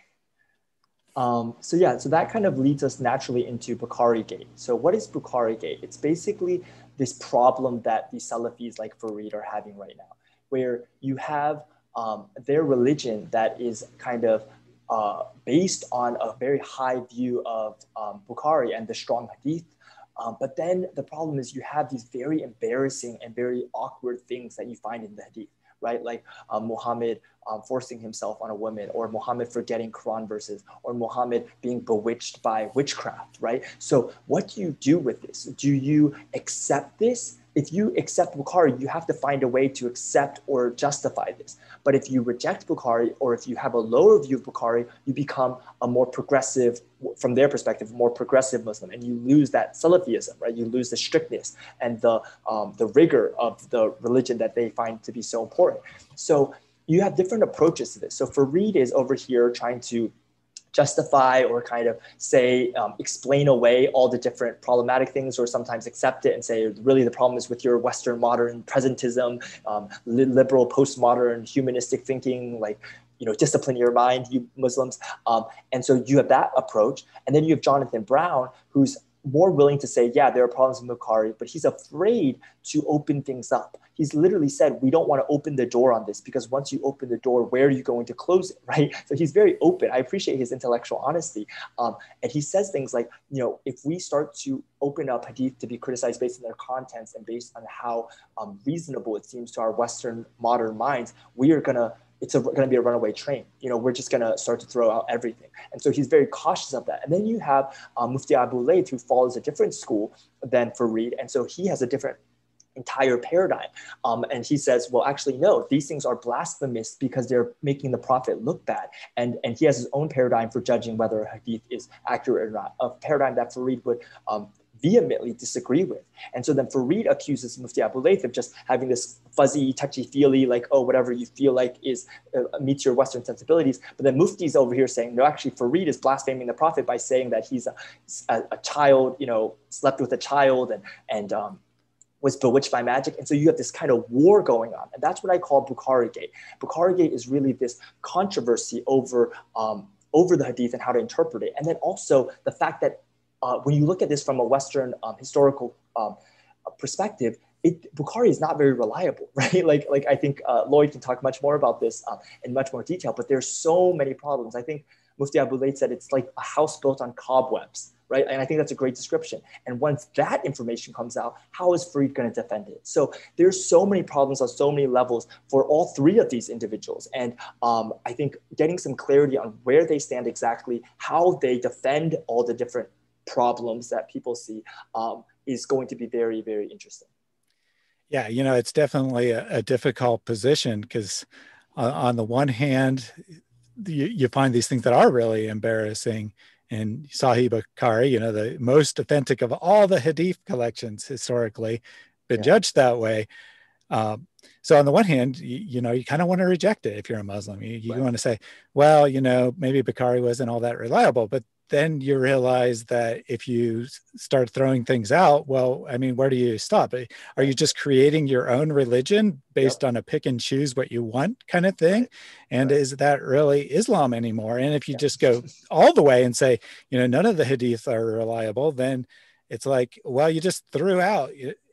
So that kind of leads us naturally into Bukhari Gate. So what is Bukhari Gate? It's basically this problem that the Salafis like Farid are having right now, where you have their religion that is kind of based on a very high view of Bukhari and the strong hadith. But then the problem is you have these very embarrassing and very awkward things that you find in the hadith, right? Like Muhammad forcing himself on a woman, or Muhammad forgetting Quran verses, or Muhammad being bewitched by witchcraft, right? So what do you do with this? Do you accept this? If you accept Bukhari, you have to find a way to accept or justify this. But if you reject Bukhari, or if you have a lower view of Bukhari, you become a more progressive, from their perspective, more progressive Muslim, and you lose that Salafism, right? You lose the strictness and the rigor of the religion that they find to be so important. So you have different approaches to this. So Farid is over here trying to justify or kind of say, explain away all the different problematic things, or sometimes accept it and say, really the problem is with your Western modern presentism, liberal postmodern humanistic thinking, like, discipline your mind, you Muslims. And so you have that approach. And then you have Jonathan Brown, who's more willing to say, yeah, there are problems with Bukhari, but he's afraid to open things up. He's literally said, we don't want to open the door on this, because once you open the door, where are you going to close it, right? So he's very open. I appreciate his intellectual honesty. And he says things like, if we start to open up hadith to be criticized based on their contents and based on how reasonable it seems to our Western modern minds, it's going to be a runaway train. We're just going to start to throw out everything. And so he's very cautious of that. And then you have Mufti Abu Layth, who follows a different school than Farid. And so he has a different entire paradigm. And he says, well, actually, no, these things are blasphemous because they're making the Prophet look bad. And he has his own paradigm for judging whether a hadith is accurate or not, a paradigm that Farid would vehemently disagree with. And so then Farid accuses Mufti Abu Layth of just having this fuzzy, touchy-feely, like, oh, whatever you feel like is meets your Western sensibilities. But then Mufti's over here saying, no, actually, Farid is blaspheming the Prophet by saying that he's a child, slept with a child and was bewitched by magic. And so you have this kind of war going on. And that's what I call Bukhari Gate. Bukhari Gate is really this controversy over the hadith and how to interpret it. And then also the fact that when you look at this from a Western historical perspective, Bukhari is not very reliable, right? Like I think Lloyd can talk much more about this in much more detail, but there's so many problems. I think Mufti Abu Layth said it's like a house built on cobwebs, right? And I think that's a great description. And once that information comes out, how is Farid going to defend it? So there's so many problems on so many levels for all three of these individuals. And I think getting some clarity on where they stand exactly, how they defend all the different problems that people see is going to be very, very interesting. Yeah, it's definitely a difficult position because on the one hand, you find these things that are really embarrassing. And Sahih Bukhari, the most authentic of all the hadith collections historically, been judged that way. So on the one hand, you kind of want to reject it if you're a Muslim. You want to say, well, maybe Bukhari wasn't all that reliable, but then you realize that if you start throwing things out, well, I mean, where do you stop? Are you just creating your own religion based on a pick and choose what you want kind of thing? And is that really Islam anymore? And if you just go all the way and say, none of the hadith are reliable, then it's like, well, you just threw out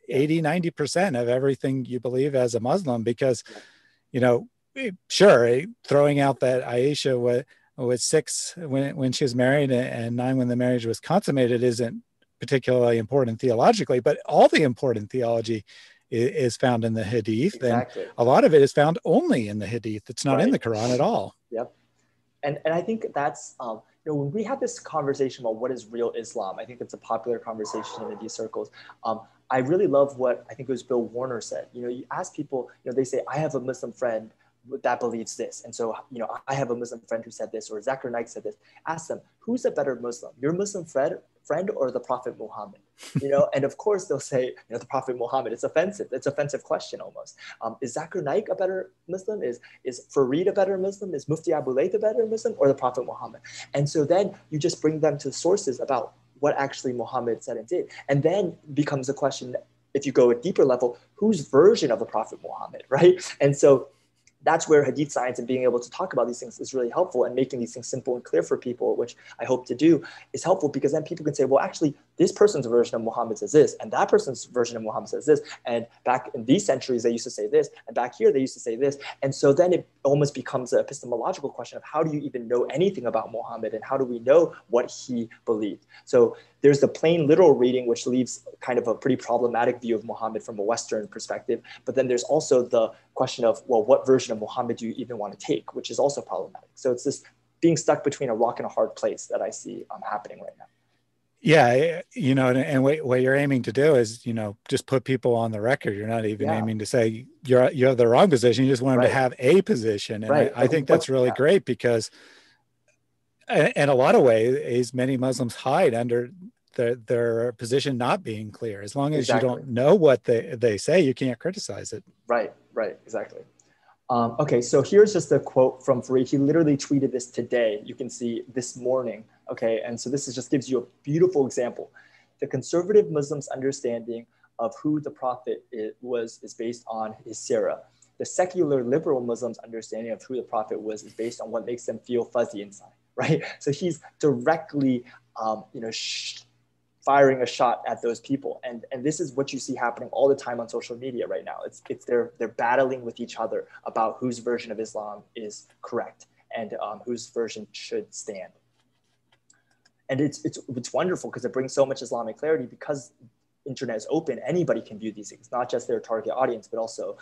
80-90% of everything you believe as a Muslim because, sure, throwing out that Aisha was 6 when she was married and 9 when the marriage was consummated isn't particularly important theologically, but all the important theology is found in the hadith. Exactly. And a lot of it is found only in the hadith. It's not in the Quran at all. Yep. And I think that's, when we have this conversation about what is real Islam, I think it's a popular conversation in these circles. I really love what I think it was Bill Warner said. You ask people, they say, I have a Muslim friend that believes this. And so, I have a Muslim friend who said this, or Zakir Naik said this. Ask them, who's a better Muslim, your Muslim friend or the Prophet Muhammad? And of course they'll say, the Prophet Muhammad. It's offensive. It's an offensive question almost. Is Zakir Naik a better Muslim? Is Farid a better Muslim? Is Mufti Abu Layth a better Muslim, or the Prophet Muhammad? And so then you just bring them to sources about what actually Muhammad said and did. And then becomes a question, if you go a deeper level, whose version of the Prophet Muhammad, right? And so that's where hadith science and being able to talk about these things is really helpful, and making these things simple and clear for people, which I hope to do, is helpful, because then people can say, well, actually, this person's version of Muhammad says this, and that person's version of Muhammad says this, and back in these centuries, they used to say this, and back here, they used to say this. And so then it almost becomes an epistemological question of how do you even know anything about Muhammad, and how do we know what he believed? So there's the plain literal reading, which leaves kind of a pretty problematic view of Muhammad from a Western perspective. But then there's also the question of, well, what version of Muhammad do you even want to take, which is also problematic. So it's this being stuck between a rock and a hard place that I see happening right now. Yeah, and what you're aiming to do is, just put people on the record. You're not even aiming to say you have the wrong position. You just want them to have a position. And I think that's really great, because in a lot of ways, many Muslims hide under their position not being clear. As long as you don't know what they say, you can't criticize it. Right, exactly. Okay, so here's just a quote from Farid. He literally tweeted this today. You can see this morning. Okay, and so this just gives you a beautiful example. The conservative Muslims' understanding of who the Prophet is based on his sira. The secular liberal Muslims' understanding of who the Prophet was is based on what makes them feel fuzzy inside, right? So he's directly, firing a shot at those people. And this is what you see happening all the time on social media right now. They're battling with each other about whose version of Islam is correct and whose version should stand. And it's wonderful because it brings so much Islamic clarity, because internet is open. Anybody can view these things, not just their target audience, but also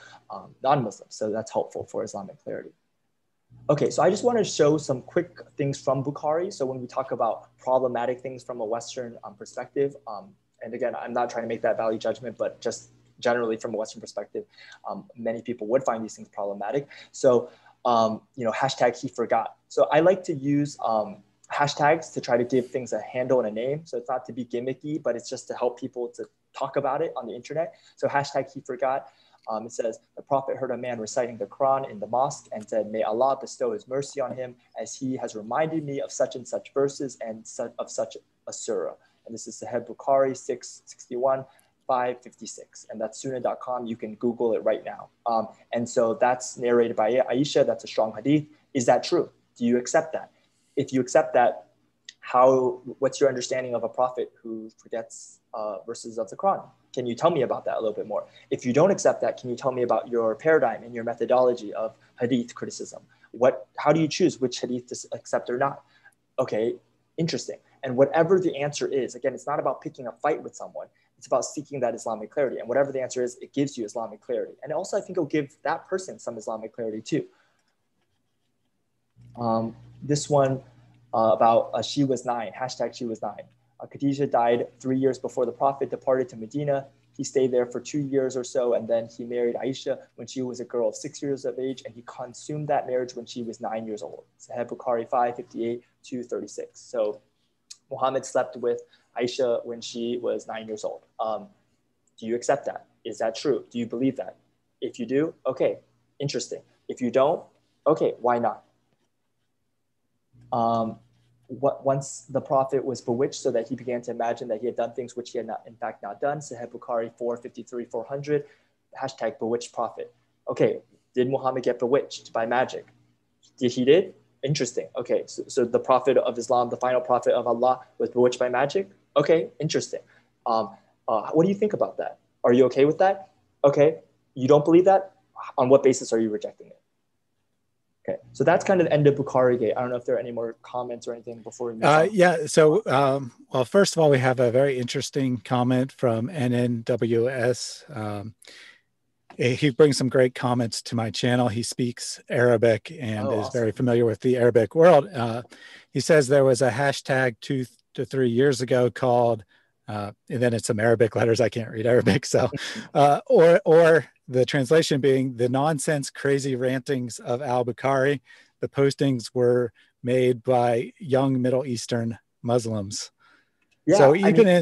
non-Muslims. So that's helpful for Islamic clarity. Okay, so I just want to show some quick things from Bukhari. So when we talk about problematic things from a Western perspective, and again, I'm not trying to make that value judgment, but just generally from a Western perspective, many people would find these things problematic. So, hashtag he forgot. So I like to use hashtags to try to give things a handle and a name. So it's not to be gimmicky, but it's just to help people to talk about it on the internet. So hashtag he forgot. It says, the Prophet heard a man reciting the Quran in the mosque and said, may Allah bestow his mercy on him, as he has reminded me of such and such verses and of such a surah. And this is Sahih Bukhari 661, 556. And that's sunnah.com. You can Google it right now. And so that's narrated by Aisha. That's a strong hadith. Is that true? Do you accept that? If you accept that, what's your understanding of a prophet who forgets verses of the Quran? Can you tell me about that a little bit more? If you don't accept that, can you tell me about your paradigm and your methodology of hadith criticism? How do you choose which hadith to accept or not? Okay, interesting. And whatever the answer is, again, it's not about picking a fight with someone. It's about seeking that Islamic clarity. And whatever the answer is, it gives you Islamic clarity. And also, I think it'll give that person some Islamic clarity too. This one about she was 9, hashtag she was 9. Khadijah died 3 years before the Prophet departed to Medina. He stayed there for 2 years or so, and then he married Aisha when she was a girl of 6 years of age, and he consumed that marriage when she was 9 years old. Sahih Bukhari 558 to 36. So Muhammad slept with Aisha when she was 9 years old. Do you accept that? Is that true? Do you believe that? If you do, okay, interesting. If you don't, okay, why not? Once the Prophet was bewitched so that he began to imagine that he had done things which he had not, in fact, not done. Sahih Bukhari 453, 400, hashtag bewitched Prophet. Okay, did Muhammad get bewitched by magic? He did? Interesting. Okay, so the Prophet of Islam, the final Prophet of Allah, was bewitched by magic? Okay, interesting. What do you think about that? Are you okay with that? Okay, you don't believe that? On what basis are you rejecting it? Okay, so that's kind of the end of Bukhari Gate. I don't know if there are any more comments or anything before we move on. Yeah, so, well, first of all, we have a very interesting comment from NNWS. He brings some great comments to my channel. He speaks Arabic and is awesome. very familiar with the Arabic world. He says there was a hashtag 2 to 3 years ago called, and then it's some Arabic letters. I can't read Arabic. So, or the translation being the nonsense, crazy rantings of al-Bukhari. The postings were made by young Middle Eastern Muslims. Yeah, so even yeah.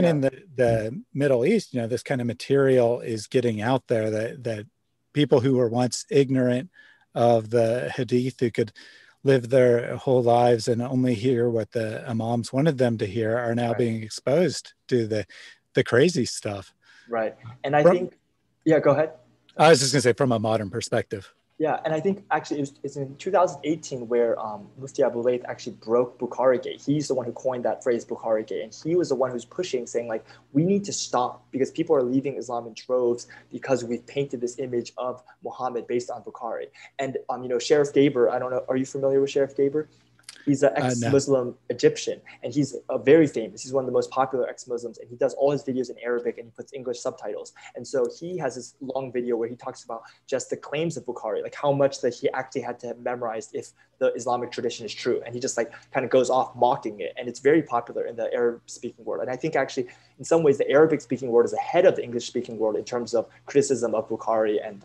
in the Middle East, this kind of material is getting out there that people who were once ignorant of the hadith, who could live their whole lives and only hear what the imams wanted them to hear, are now being exposed to the crazy stuff. Right. And I think, yeah, go ahead. I was just going to say, from a modern perspective. Yeah, and I think actually it's in 2018 where Mufti Abu Layth actually broke Bukhari Gate. He's the one who coined that phrase Bukhari Gate, and he was the one who's pushing, saying like, we need to stop because people are leaving Islam in droves because we've painted this image of Muhammad based on Bukhari. And Sheriff Gaber, I don't know, are you familiar with Sheriff Gaber? He's an ex-Muslim Egyptian, and he's very famous. He's one of the most popular ex-Muslims, and he does all his videos in Arabic, and he puts English subtitles. And so he has this long video where he talks about just the claims of Bukhari, like how much that he actually had to have memorized if the Islamic tradition is true. And he just like kind of goes off mocking it, and it's very popular in the Arab-speaking world. And I think actually, in some ways, the Arabic-speaking world is ahead of the English-speaking world in terms of criticism of Bukhari and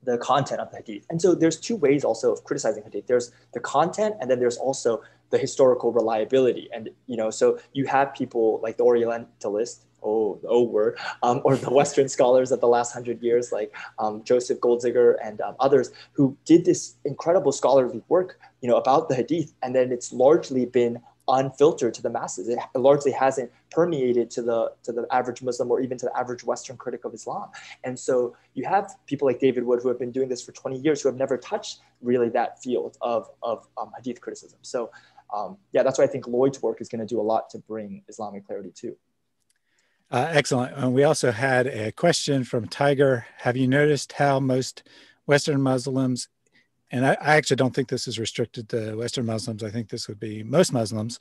the content of the hadith. And so there's two ways also of criticizing hadith. There's the content, and then there's also the historical reliability. And, so you have people like the Orientalist, or the Western scholars of the last 100 years, like Joseph Goldziger and others, who did this incredible scholarly work, about the hadith. And then it's largely been unfiltered to the masses. It largely hasn't permeated to the average Muslim or even to the average Western critic of Islam. And so you have people like David Wood who have been doing this for 20 years who have never touched really that field of hadith criticism. So that's why I think Lloyd's work is going to do a lot to bring Islamic clarity too. Excellent. And we also had a question from Tiger. Have you noticed how most Western Muslims, and I actually don't think this is restricted to Western Muslims, I think this would be most Muslims,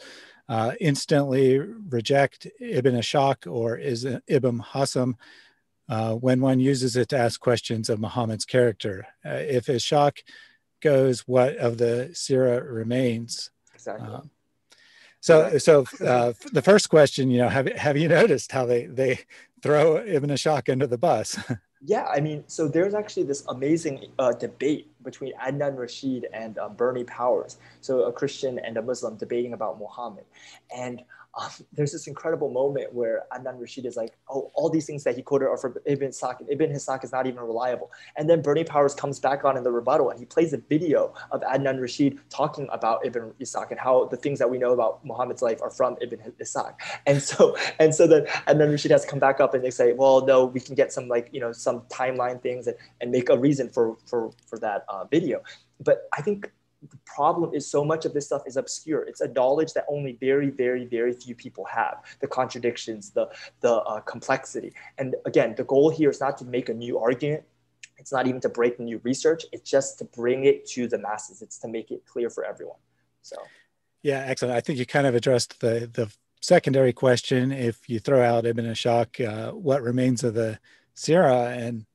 instantly reject Ibn Ishaq or Ibn Hasam when one uses it to ask questions of Muhammad's character? If Ishaq goes, what of the sira remains? Exactly. So the first question, have you noticed how they throw Ibn Ishaq under the bus? Yeah, so there's actually this amazing debate between Adnan Rashid and Bernie Powers, so a Christian and a Muslim debating about Muhammad. And there's this incredible moment where Adnan Rashid is like, oh, all these things that he quoted are from Ibn Ishaq, and Ibn Ishaq is not even reliable. And then Bernie Powers comes back on in the rebuttal, and he plays a video of Adnan Rashid talking about Ibn Ishaq and how the things that we know about Muhammad's life are from Ibn Ishaq. And so then Adnan Rashid has to come back up, and they say, well, no, we can get some some timeline things and make a reason for that video. But I think the problem is so much of this stuff is obscure. It's a knowledge that only very, very, very few people have. The contradictions, the complexity. And again, the goal here is not to make a new argument It's not even to break new research. It's just to bring it to the masses. It's to make it clear for everyone. So, yeah, excellent. I think you kind of addressed the secondary question. If you throw out Ibn Ishaq, what remains of the sira? And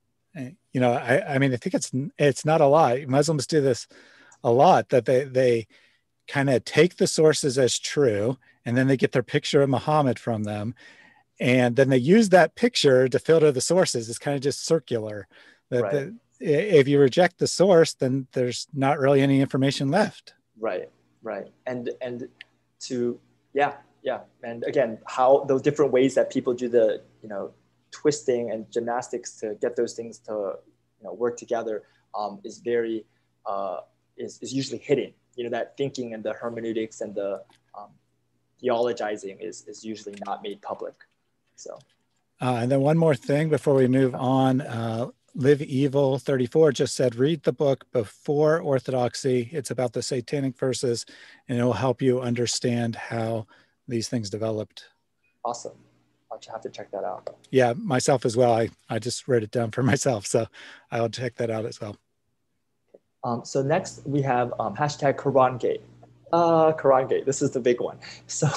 you know, I mean, I think it's not a lot. Muslims do this a lot, that they kind of take the sources as true, and then they get their picture of Muhammad from them, and then they use that picture to filter the sources. It's kind of just circular. right. If you reject the source, then there's not really any information left. Right, right. And to, yeah, yeah. And again, how those different ways that people do the, you know, twisting and gymnastics to get those things to, you know, work together is very, is usually hidden. You know, that thinking and the hermeneutics and the theologizing is usually not made public. So. And then one more thing before we move on. Live Evil 34 just said, read the book Before Orthodoxy. It's about the satanic verses, and it will help you understand how these things developed. Awesome. I'll have to check that out. Yeah, myself as well. I just wrote it down for myself, so I'll check that out as well. So next we have hashtag QuranGate. QuranGate, this is the big one. So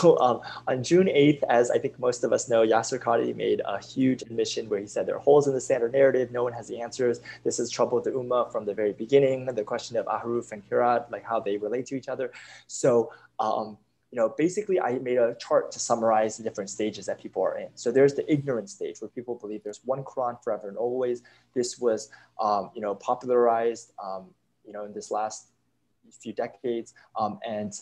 on June 8th, as I think most of us know, Yasser Qadhi made a huge admission where he said there are holes in the standard narrative, no one has the answers. This has troubled the Ummah from the very beginning, the question of Ahruf and Kirat, like how they relate to each other. So, you know, basically I made a chart to summarize the different stages that people are in. So there's the ignorant stage where people believe there's one Quran forever and always. This was, you know, popularized, you know, in this last few decades and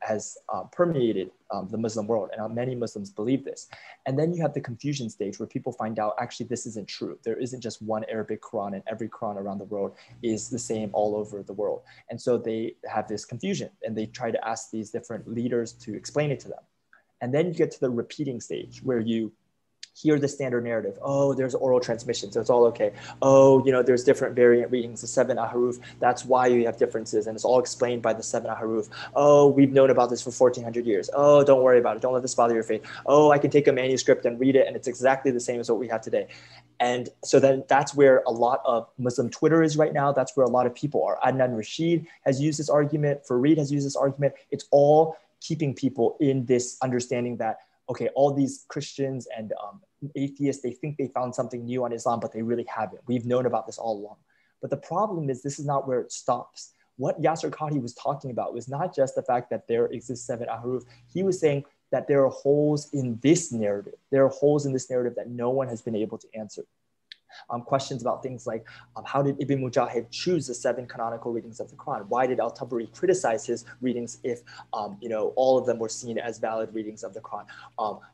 has permeated the Muslim world. And many Muslims believe this. And then you have the confusion stage where people find out actually this isn't true. There isn't just one Arabic Quran, and every Quran around the world is the same all over the world. And so they have this confusion and they try to ask these different leaders to explain it to them. And then you get to the repeating stage where you hear the standard narrative. Oh, there's oral transmission, so it's all okay. Oh, you know, there's different variant readings, the 7 ahruf. That's why you have differences, and it's all explained by the 7 ahruf. Oh, we've known about this for 1400 years. Oh, don't worry about it. Don't let this bother your faith. Oh, I can take a manuscript and read it, and it's exactly the same as what we have today. And so then that's where a lot of Muslim Twitter is right now. That's where a lot of people are. Adnan Rashid has used this argument. Fareed has used this argument. It's all keeping people in this understanding that, okay, all these Christians and atheists, they think they found something new on Islam, but they really haven't. We've known about this all along. But the problem is this is not where it stops. What Yasser Qadhi was talking about was not just the fact that there exists 7 ahruf. He was saying that there are holes in this narrative. There are holes in this narrative that no one has been able to answer. Questions about things like how did Ibn Mujahid choose the 7 canonical readings of the Quran? Why did al-Tabari criticize his readings if you know, all of them were seen as valid readings of the Quran?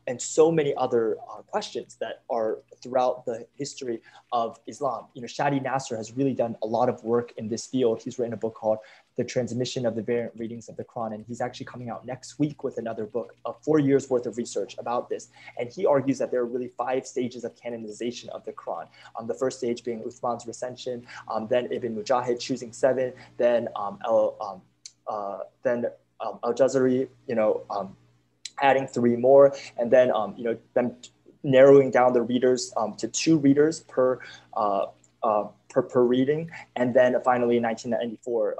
And so many other questions that are throughout the history of Islam. You know, Shadi Nasser has really done a lot of work in this field. He's written a book called The Transmission of the Variant Readings of the Quran, and he's actually coming out next week with another book of 4 years worth of research about this. And he argues that there are really 5 stages of canonization of the Quran. The first stage being Uthman's recension, then Ibn Mujahid choosing 7, then al-Jazari, you know, adding 3 more, and then you know, them narrowing down the readers to 2 readers per reading, and then finally in 1994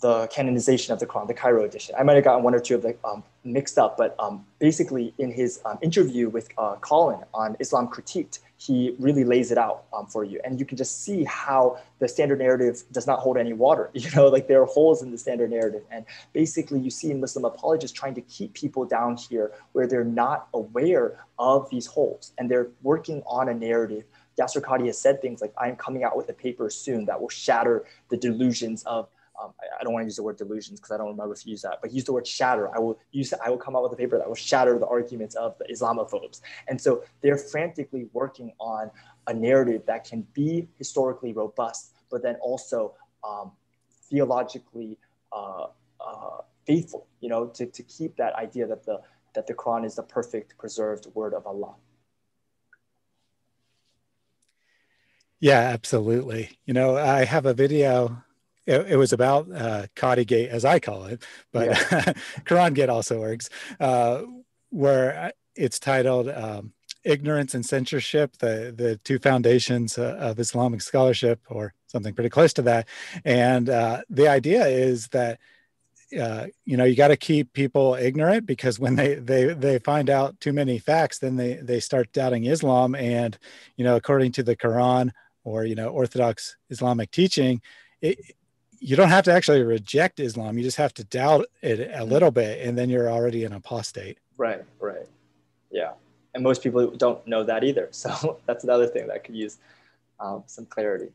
the canonization of the Quran, the Cairo edition. I might have gotten 1 or 2 of the mixed up, but basically in his interview with Colin on Islam Critiqued, he really lays it out for you. And you can just see how the standard narrative does not hold any water. You know, like there are holes in the standard narrative. And basically you see Muslim apologists trying to keep people down here where they're not aware of these holes. And they're working on a narrative. Yasser Qadhi has said things like, I'm coming out with a paper soon that will shatter the delusions of, I don't want to use the word delusions because I don't remember if he used that, but he used the word shatter. I will come out with a paper that will shatter the arguments of the Islamophobes. And so they're frantically working on a narrative that can be historically robust, but then also theologically faithful, you know, to keep that idea that the Quran is the perfect preserved word of Allah. Yeah, absolutely. You know, I have a video. It was about Qadhi as I call it, but yeah. Quran Gate also works, where it's titled ignorance and censorship, the two foundations of Islamic scholarship, or something pretty close to that. And the idea is that you got to keep people ignorant, because when they find out too many facts, then they start doubting Islam. And according to the Quran, or Orthodox Islamic teaching, you don't have to actually reject Islam. You just have to doubt it a little bit, and then you're already an apostate. Right. Yeah. And most people don't know that either. So that's another thing that could use some clarity.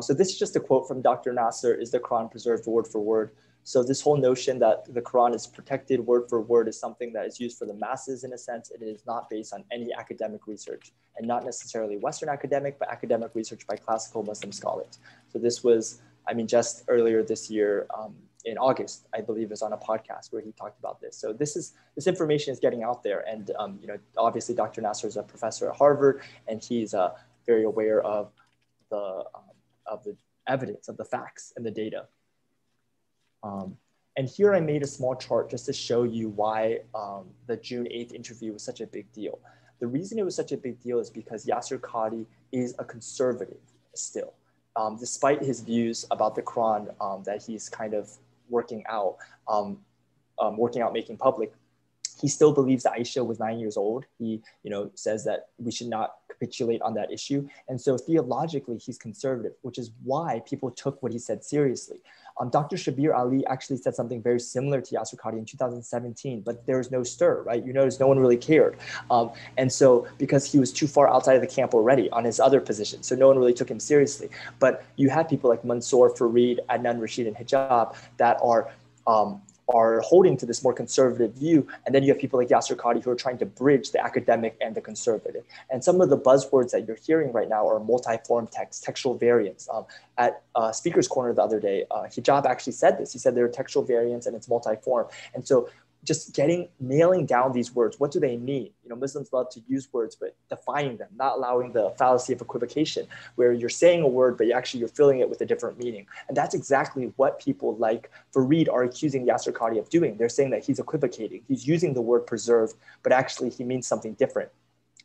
So this is just a quote from Dr. Nasser: "Is the Quran preserved word for word?" So this whole notion that the Quran is protected word for word is something that is used for the masses in a sense. It is not based on any academic research, and not necessarily Western academic, but academic research by classical Muslim scholars. So this was, just earlier this year, in August, I believe, is on a podcast where he talked about this. So this information is getting out there. And obviously Dr. Nasser is a professor at Harvard, and he's very aware of the evidence, of the facts and the data. And here I made a small chart just to show you why the June 8th interview was such a big deal. The reason it was such a big deal is because Yasir Qadhi is a conservative still. Despite his views about the Quran that he's kind of working out, making public, he still believes that Aisha was 9 years old. He, says that we should not capitulate on that issue. And so theologically, he's conservative, which is why people took what he said seriously. Dr. Shabir Ali actually said something very similar to Yasir Qadhi in 2017, but there was no stir, right? You notice no one really cared. And so because he was too far outside of the camp already on his other position, so no one really took him seriously. But you had people like Mansour, Fareed, Adnan Rashid, and Hijab that are holding to this more conservative view. And then you have people like Yasir Qadhi who are trying to bridge the academic and the conservative. And some of the buzzwords that you're hearing right now are multi-form text, textual variants. At Speaker's Corner the other day, Hijab actually said this. He said there are textual variants and it's multi-form. And so just nailing down these words. What do they mean? Muslims love to use words, but defining them, not allowing the fallacy of equivocation, where you're saying a word, but you're filling it with a different meaning. And that's exactly what people like Fareed are accusing Yasir Qadhi of doing. They're saying that he's equivocating. He's using the word preserved, but actually he means something different.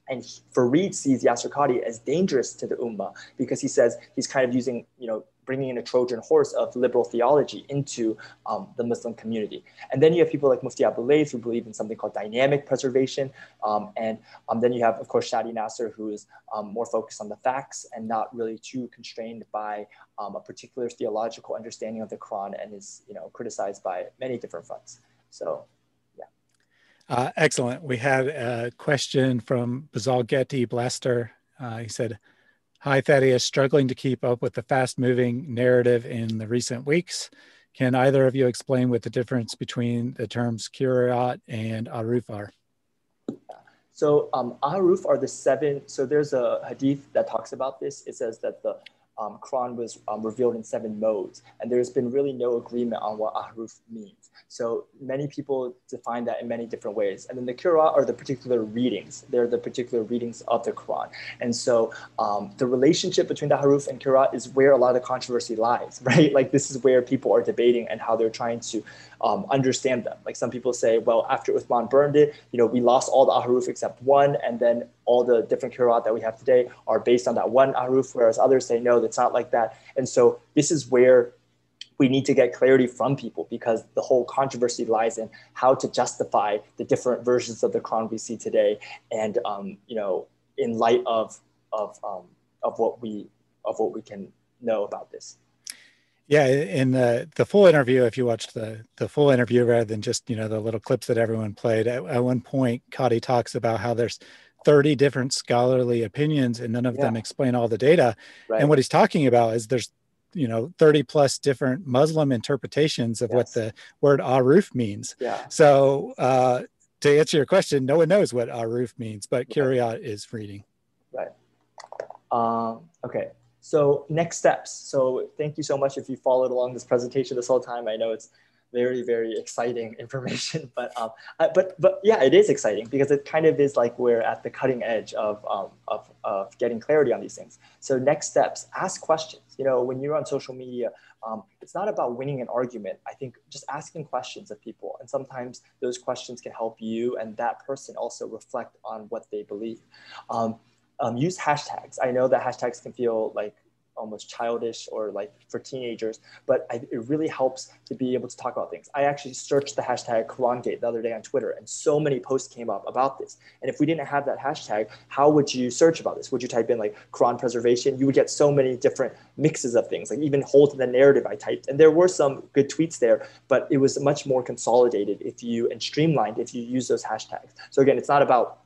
And Fareed sees Yasir Qadhi as dangerous to the ummah because he says he's kind of using, bringing in a Trojan horse of liberal theology into the Muslim community. And then you have people like Mufti Abu Layth who believe in something called dynamic preservation. And then you have, of course, Shadi Nasser, who is more focused on the facts and not really too constrained by a particular theological understanding of the Quran, and is, criticized by many different fronts. So, yeah. Excellent. We had a question from Bazal Getty Blaster. He said, "Hi, Thaddeus, struggling to keep up with the fast-moving narrative in the recent weeks. Can either of you explain what the difference between the terms Qur'at and Aruf are?" So Aruf are the 7. So there's a hadith that talks about this. It says that the Quran was revealed in 7 modes, and there's been really no agreement on what Ahruf means. So many people define that in many different ways. And then the Qur'an are the particular readings. They're the particular readings of the Quran. And so the relationship between the Ahruf and Qur'an is where a lot of the controversy lies, right? Like this is where people are debating and how they're trying to understand them. Like some people say, well, after Uthman burned it, we lost all the Ahruf except one, and then all the different Qur'at that we have today are based on that one Ahruf, whereas others say, no, that's not like that. And so this is where we need to get clarity from people, because the whole controversy lies in how to justify the different versions of the Quran we see today, and in light of what we can know about this. Yeah, in the full interview, if you watched the full interview rather than just the little clips that everyone played, at one point Qadhi talks about how there's 30 different scholarly opinions and none of them explain all the data. Right. And what he's talking about is there's 30 plus different Muslim interpretations of what the word Aruf means. Yeah. So to answer your question, no one knows what Aruf means, but Qur'at is reading. Right. Okay. So next steps. So thank you so much if you followed along this presentation this whole time. I know it's very, very exciting information, but yeah, it is exciting because it kind of is like we're at the cutting edge of getting clarity on these things. So next steps, ask questions. When you're on social media, it's not about winning an argument. I think just asking questions of people, and sometimes those questions can help you and that person also reflect on what they believe. Use hashtags. I know that hashtags can feel like almost childish or like for teenagers, but it really helps to be able to talk about things. I actually searched the hashtag QuranGate the other day on Twitter, and so many posts came up about this. And if we didn't have that hashtag, how would you search about this? Would you type in like Quran preservation? You would get so many different mixes of things, like even Hold to the Narrative I typed. And there were some good tweets there, but it was much more consolidated and streamlined if you use those hashtags. So again, it's not about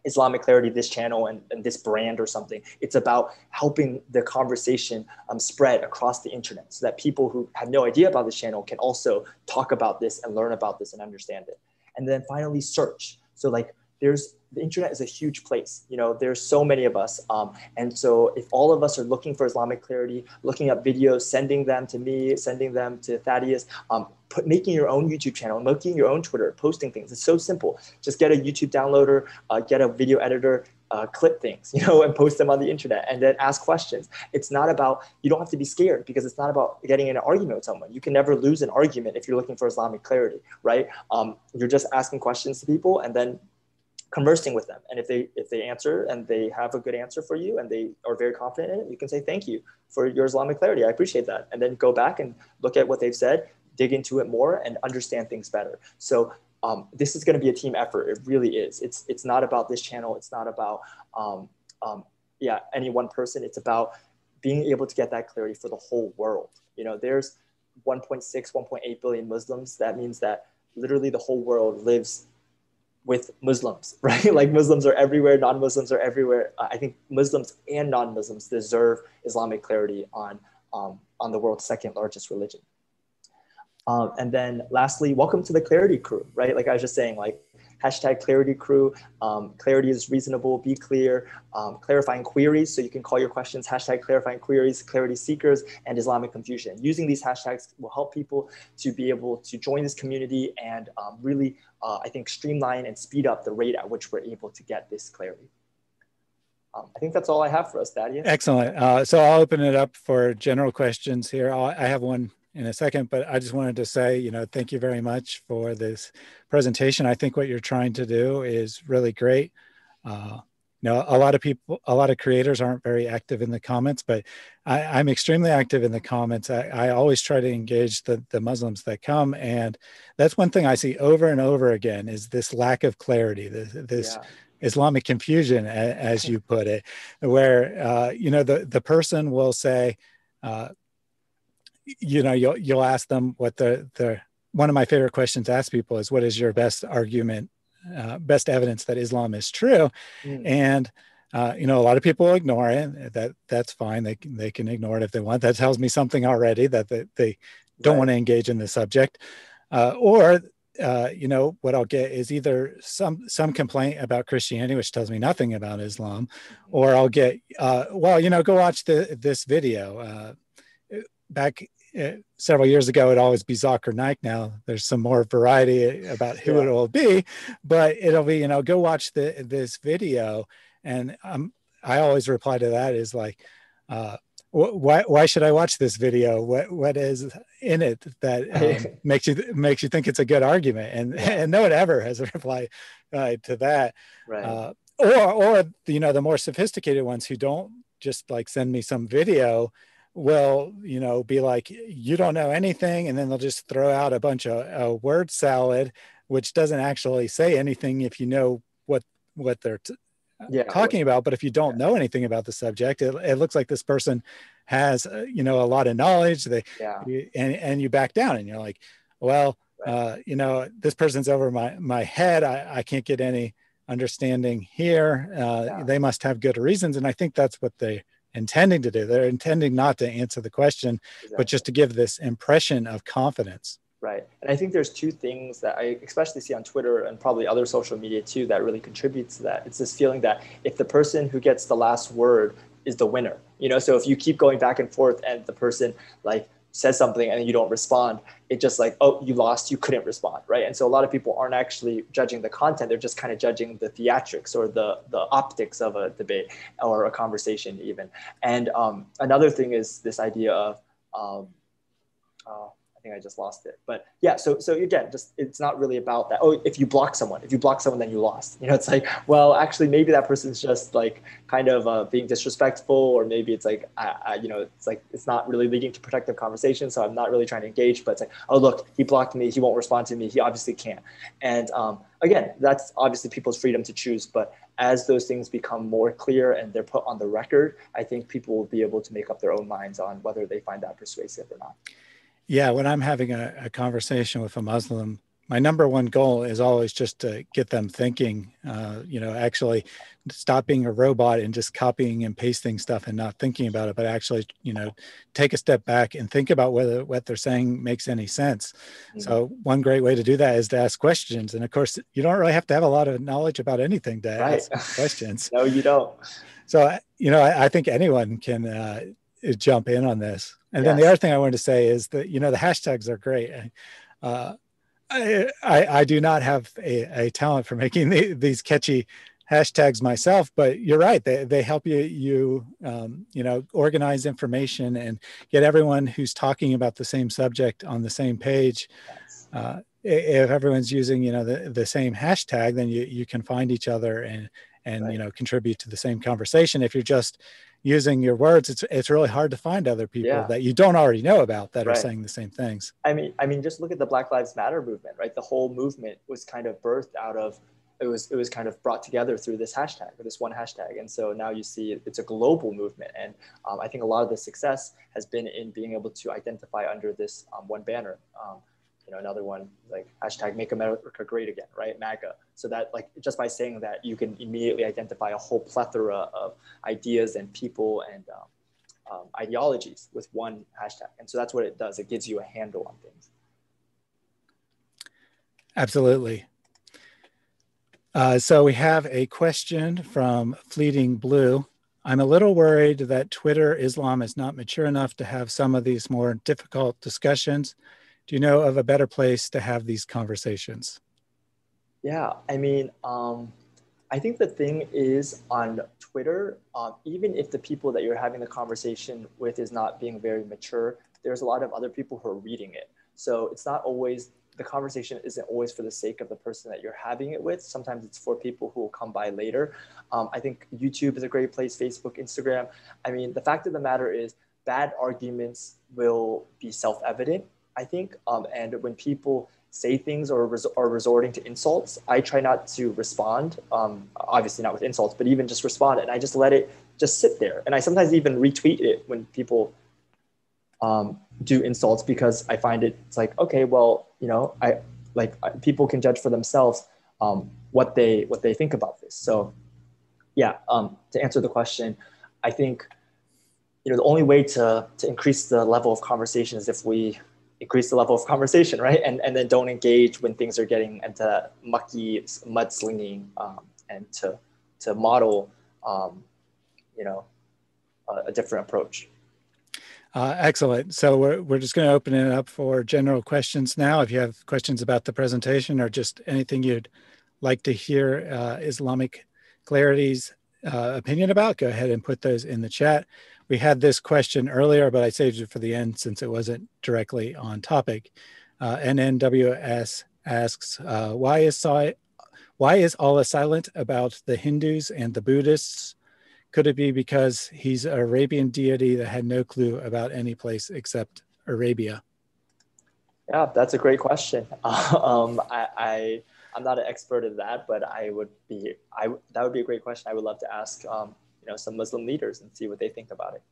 Islamic Clarity, this channel and this brand or something. It's about helping the conversation spread across the internet so that people who have no idea about this channel can also talk about this and learn about this and understand it. And then finally, search. So like the internet is a huge place. There's so many of us. And so if all of us are looking for Islamic Clarity, looking up videos, sending them to me, sending them to Thaddeus, making your own YouTube channel, making your own Twitter, posting things. It's so simple. Just get a YouTube downloader, get a video editor, clip things, and post them on the internet, and then ask questions. It's not about, you don't have to be scared, because it's not about getting in an argument with someone. You can never lose an argument if you're looking for Islamic Clarity, right? You're just asking questions to people and then conversing with them. And if they answer and they have a good answer for you and they are very confident in it, you can say, thank you for your Islamic Clarity. I appreciate that. And then go back and look at what they've said, dig into it more, and understand things better. So this is going to be a team effort. It really is. It's not about this channel. It's not about any one person. It's about being able to get that clarity for the whole world. There's 1.6, 1.8 billion Muslims. That means that literally the whole world lives with Muslims, right? Like Muslims are everywhere, non-Muslims are everywhere. I think Muslims and non-Muslims deserve Islamic Clarity on the world's second largest religion. And then lastly, welcome to the Clarity crew, right? Like I was just saying, like hashtag Clarity crew, clarity is reasonable, be clear, clarifying queries. So you can call your questions hashtag clarifying queries, clarity seekers, and IslamicConfusion. Using these hashtags will help people to be able to join this community and really, I think, streamline and speed up the rate at which we're able to get this clarity. I think that's all I have for us, Thaddeus. Excellent. So I'll open it up for general questions here. I have one in a second, but I just wanted to say, thank you very much for this presentation. I think what you're trying to do is really great. A lot of creators aren't very active in the comments, but I'm extremely active in the comments. I always try to engage the Muslims that come. And that's one thing I see over and over again is this lack of clarity, this Islamic confusion, as you put it, where, the person will say, you'll ask them what one of my favorite questions to ask people is, what is your best argument, best evidence that Islam is true? And a lot of people ignore it. That's fine. They can ignore it if they want. That tells me something already, that they don't want to engage in the subject. Or what I'll get is either some complaint about Christianity, which tells me nothing about Islam, or I'll get, go watch this video. Back several years ago, it'd always be Zakir Naik. Now there's some more variety about who it will be, but it'll be, go watch this video. And I always reply to that is like, why should I watch this video? What is in it that makes you think it's a good argument? And no one ever has a reply to that. Right. Or the more sophisticated ones who don't just like send me some video will, be like, you don't know anything. And then they'll just throw out a bunch of word salad, which doesn't actually say anything if you know what they're talking about. But if you don't know anything about the subject, it looks like this person has, a lot of knowledge. And you back down and you're like, well, this person's over my head. I can't get any understanding here. They must have good reasons. And I think that's what they're intending to do. They're intending not to answer the question, but just to give this impression of confidence. Right. And I think there's two things that I especially see on Twitter and probably other social media too that really contributes to that. It's this feeling that if the person who gets the last word is the winner, so if you keep going back and forth and the person like says something and you don't respond, it just like, oh, you lost, you couldn't respond, right? And so a lot of people aren't actually judging the content. They're just kind of judging the theatrics or the optics of a debate or a conversation even. And another thing is this idea of I think I just lost it. But yeah, so again, just it's not really about that. Oh, if you block someone, then you lost. It's like, well, actually, maybe that person's just like kind of being disrespectful, or maybe it's like, it's like it's not really leading to productive conversation. So I'm not really trying to engage. But it's like, oh, look, he blocked me. He won't respond to me. He obviously can't. And again, that's obviously people's freedom to choose. But as those things become more clear and they're put on the record, I think people will be able to make up their own minds on whether they find that persuasive or not. Yeah, when I'm having a conversation with a Muslim, my number one goal is always just to get them thinking, actually stop being a robot and just copying and pasting stuff and not thinking about it, but actually, take a step back and think about whether what they're saying makes any sense. Mm-hmm. So one great way to do that is to ask questions. And of course, you don't really have to have a lot of knowledge about anything to ask questions. No, you don't. So, I think anyone can jump in on this. And then the other thing I wanted to say is that, the hashtags are great. I do not have a talent for making these catchy hashtags myself, but you're right. They help you organize information and get everyone who's talking about the same subject on the same page. If everyone's using, the same hashtag, then you can find each other and contribute to the same conversation. If you're just using your words, it's really hard to find other people that you don't already know about that are saying the same things. I mean, just look at the Black Lives Matter movement, right? The whole movement was kind of birthed out of, it was kind of brought together through this hashtag, or this one hashtag. And so now you see it's a global movement. And I think a lot of the success has been in being able to identify under this one banner. Another one like hashtag Make America Great Again, right? MAGA. So that like just by saying that, you can immediately identify a whole plethora of ideas and people and ideologies with one hashtag. And so that's what it does. It gives you a handle on things. Absolutely. So we have a question from Fleeting Blue. I'm a little worried that Twitter Islam is not mature enough to have some of these more difficult discussions. Do you know of a better place to have these conversations? Yeah, I mean, I think the thing is on Twitter, even if the people that you're having the conversation with is not being very mature, there's a lot of other people who are reading it. So it's not always, the conversation isn't always for the sake of the person that you're having it with. Sometimes it's for people who will come by later. I think YouTube is a great place, Facebook, Instagram. I mean, the fact of the matter is bad arguments will be self-evident, I think. And when people say things or are resorting to insults, I try not to respond, obviously not with insults, but even just respond. And I just let it just sit there. And I sometimes even retweet it when people do insults, because I find it's like, okay, well, people can judge for themselves what they think about this. So yeah, to answer the question, I think, the only way to increase the level of conversation is if we increase the level of conversation, right? And then don't engage when things are getting into mucky mudslinging, and to model, a different approach. Excellent. So we're just going to open it up for general questions now. If you have questions about the presentation or just anything you'd like to hear Islamic Clarity's opinion about, go ahead and put those in the chat. We had this question earlier, but I saved it for the end since it wasn't directly on topic. NNWS asks, why is Allah silent about the Hindus and the Buddhists? Could it be because he's an Arabian deity that had no clue about any place except Arabia? Yeah, that's a great question. I'm not an expert in that, but that would be a great question. I would love to ask some Muslim leaders and see what they think about it.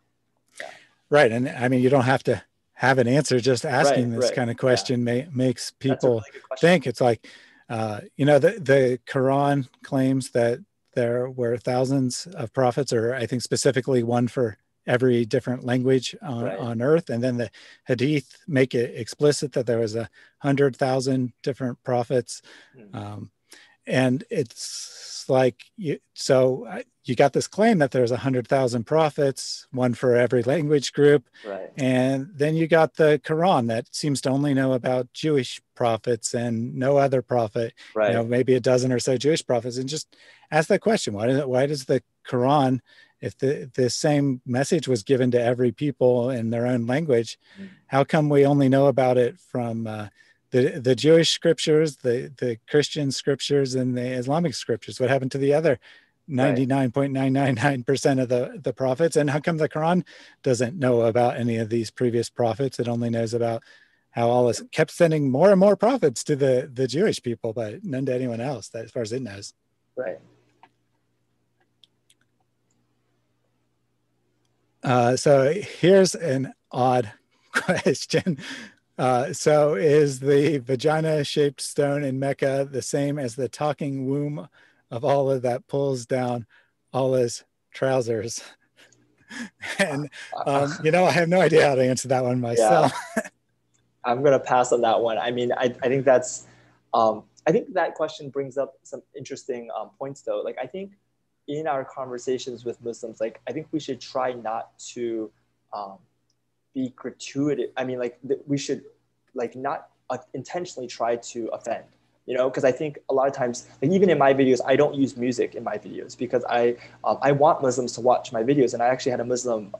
Yeah. Right. And I mean, you don't have to have an answer. Just asking this kind of question makes people think. It's like, the Quran claims that there were thousands of prophets, or I think specifically one for every different language on earth. And then the hadith make it explicit that there was 100,000 different prophets. And it's like, you got this claim that there's 100,000 prophets, one for every language group. Right. And then you got the Quran that seems to only know about Jewish prophets and no other prophet, right. Maybe a dozen or so Jewish prophets. And just ask that question. Why does the Quran if the same message was given to every people in their own language, how come we only know about it from the Jewish scriptures, the Christian scriptures, and the Islamic scriptures? What happened to the other 99.999% of the prophets? And how come the Quran doesn't know about any of these previous prophets? It only knows about how Allah kept sending more and more prophets to the Jewish people, but none to anyone else, as far as it knows. Right. So here's an odd question. So is the vagina-shaped stone in Mecca the same as the talking womb of Allah that pulls down Allah's trousers? And, you know, I have no idea how to answer that one myself. Yeah. I'm going to pass on that one. I mean, I think that's, I think that question brings up some interesting points though. Like, I think in our conversations with Muslims, like, I think we should try not to be gratuitous. I mean, like, we should like not intentionally try to offend, you know, because I think a lot of times, like even in my videos, I don't use music in my videos because I want Muslims to watch my videos. And I actually had a Muslim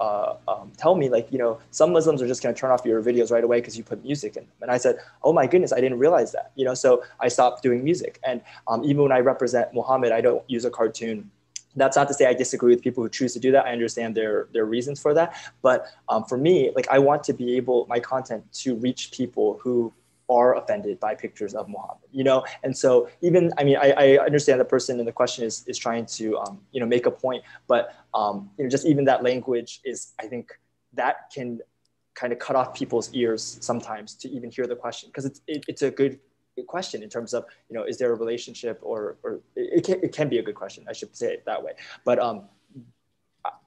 tell me, like, you know, some Muslims are just going to turn off your videos right away because you put music in them. And I said, oh my goodness, I didn't realize that, you know, so I stopped doing music. And even when I represent Muhammad, I don't use a cartoon. That's not to say I disagree with people who choose to do that. I understand their reasons for that. But for me, like, I want to be able, my content to reach people who are offended by pictures of Muhammad, you know? And so even, I mean, I understand the person in the question is trying to, you know, make a point, but, you know, just even that language is, I think that can kind of cut off people's ears sometimes to even hear the question. Because it's a good question in terms of, you know, is there a relationship or it can be a good question. I should say it that way. But